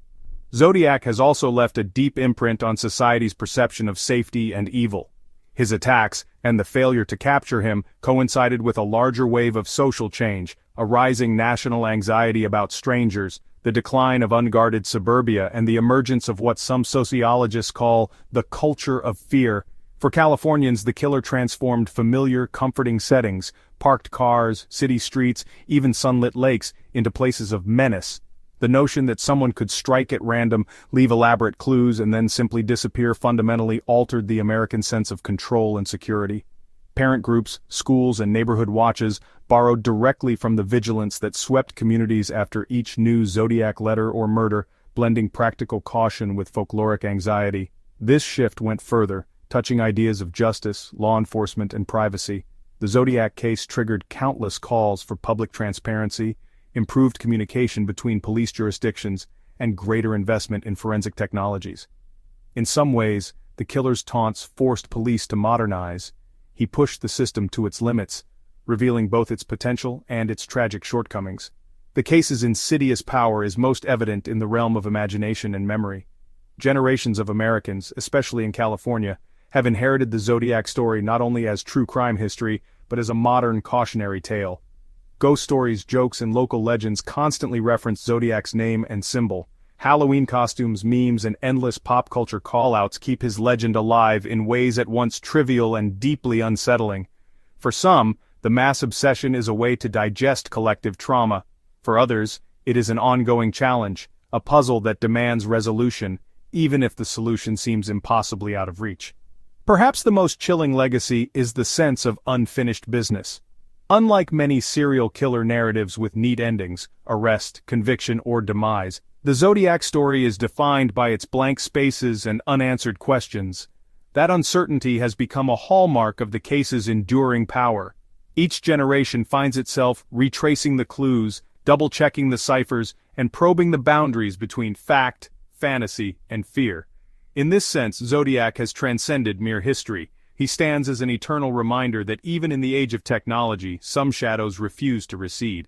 Zodiac has also left a deep imprint on society's perception of safety and evil. His attacks, and the failure to capture him, coincided with a larger wave of social change, a rising national anxiety about strangers, the decline of unguarded suburbia, and the emergence of what some sociologists call the culture of fear. For Californians, the killer transformed familiar, comforting settings, parked cars, city streets, even sunlit lakes, into places of menace. The notion that someone could strike at random, leave elaborate clues, and then simply disappear fundamentally altered the American sense of control and security. Parent groups, schools, and neighborhood watches borrowed directly from the vigilance that swept communities after each new Zodiac letter or murder, blending practical caution with folkloric anxiety. This shift went further, touching ideas of justice, law enforcement, and privacy. The Zodiac case triggered countless calls for public transparency, improved communication between police jurisdictions, and greater investment in forensic technologies. In some ways, the killer's taunts forced police to modernize. He pushed the system to its limits, revealing both its potential and its tragic shortcomings. The case's insidious power is most evident in the realm of imagination and memory. Generations of Americans, especially in California, have inherited the Zodiac story not only as true crime history, but as a modern cautionary tale. Ghost stories, jokes, and local legends constantly reference Zodiac's name and symbol. Halloween costumes, memes, and endless pop culture call-outs keep his legend alive in ways at once trivial and deeply unsettling. For some, the mass obsession is a way to digest collective trauma. For others, it is an ongoing challenge, a puzzle that demands resolution, even if the solution seems impossibly out of reach. Perhaps the most chilling legacy is the sense of unfinished business. Unlike many serial killer narratives with neat endings, arrest, conviction, or demise, the Zodiac story is defined by its blank spaces and unanswered questions. That uncertainty has become a hallmark of the case's enduring power. Each generation finds itself retracing the clues, double-checking the ciphers, and probing the boundaries between fact, fantasy, and fear. In this sense, Zodiac has transcended mere history. He stands as an eternal reminder that even in the age of technology, some shadows refuse to recede.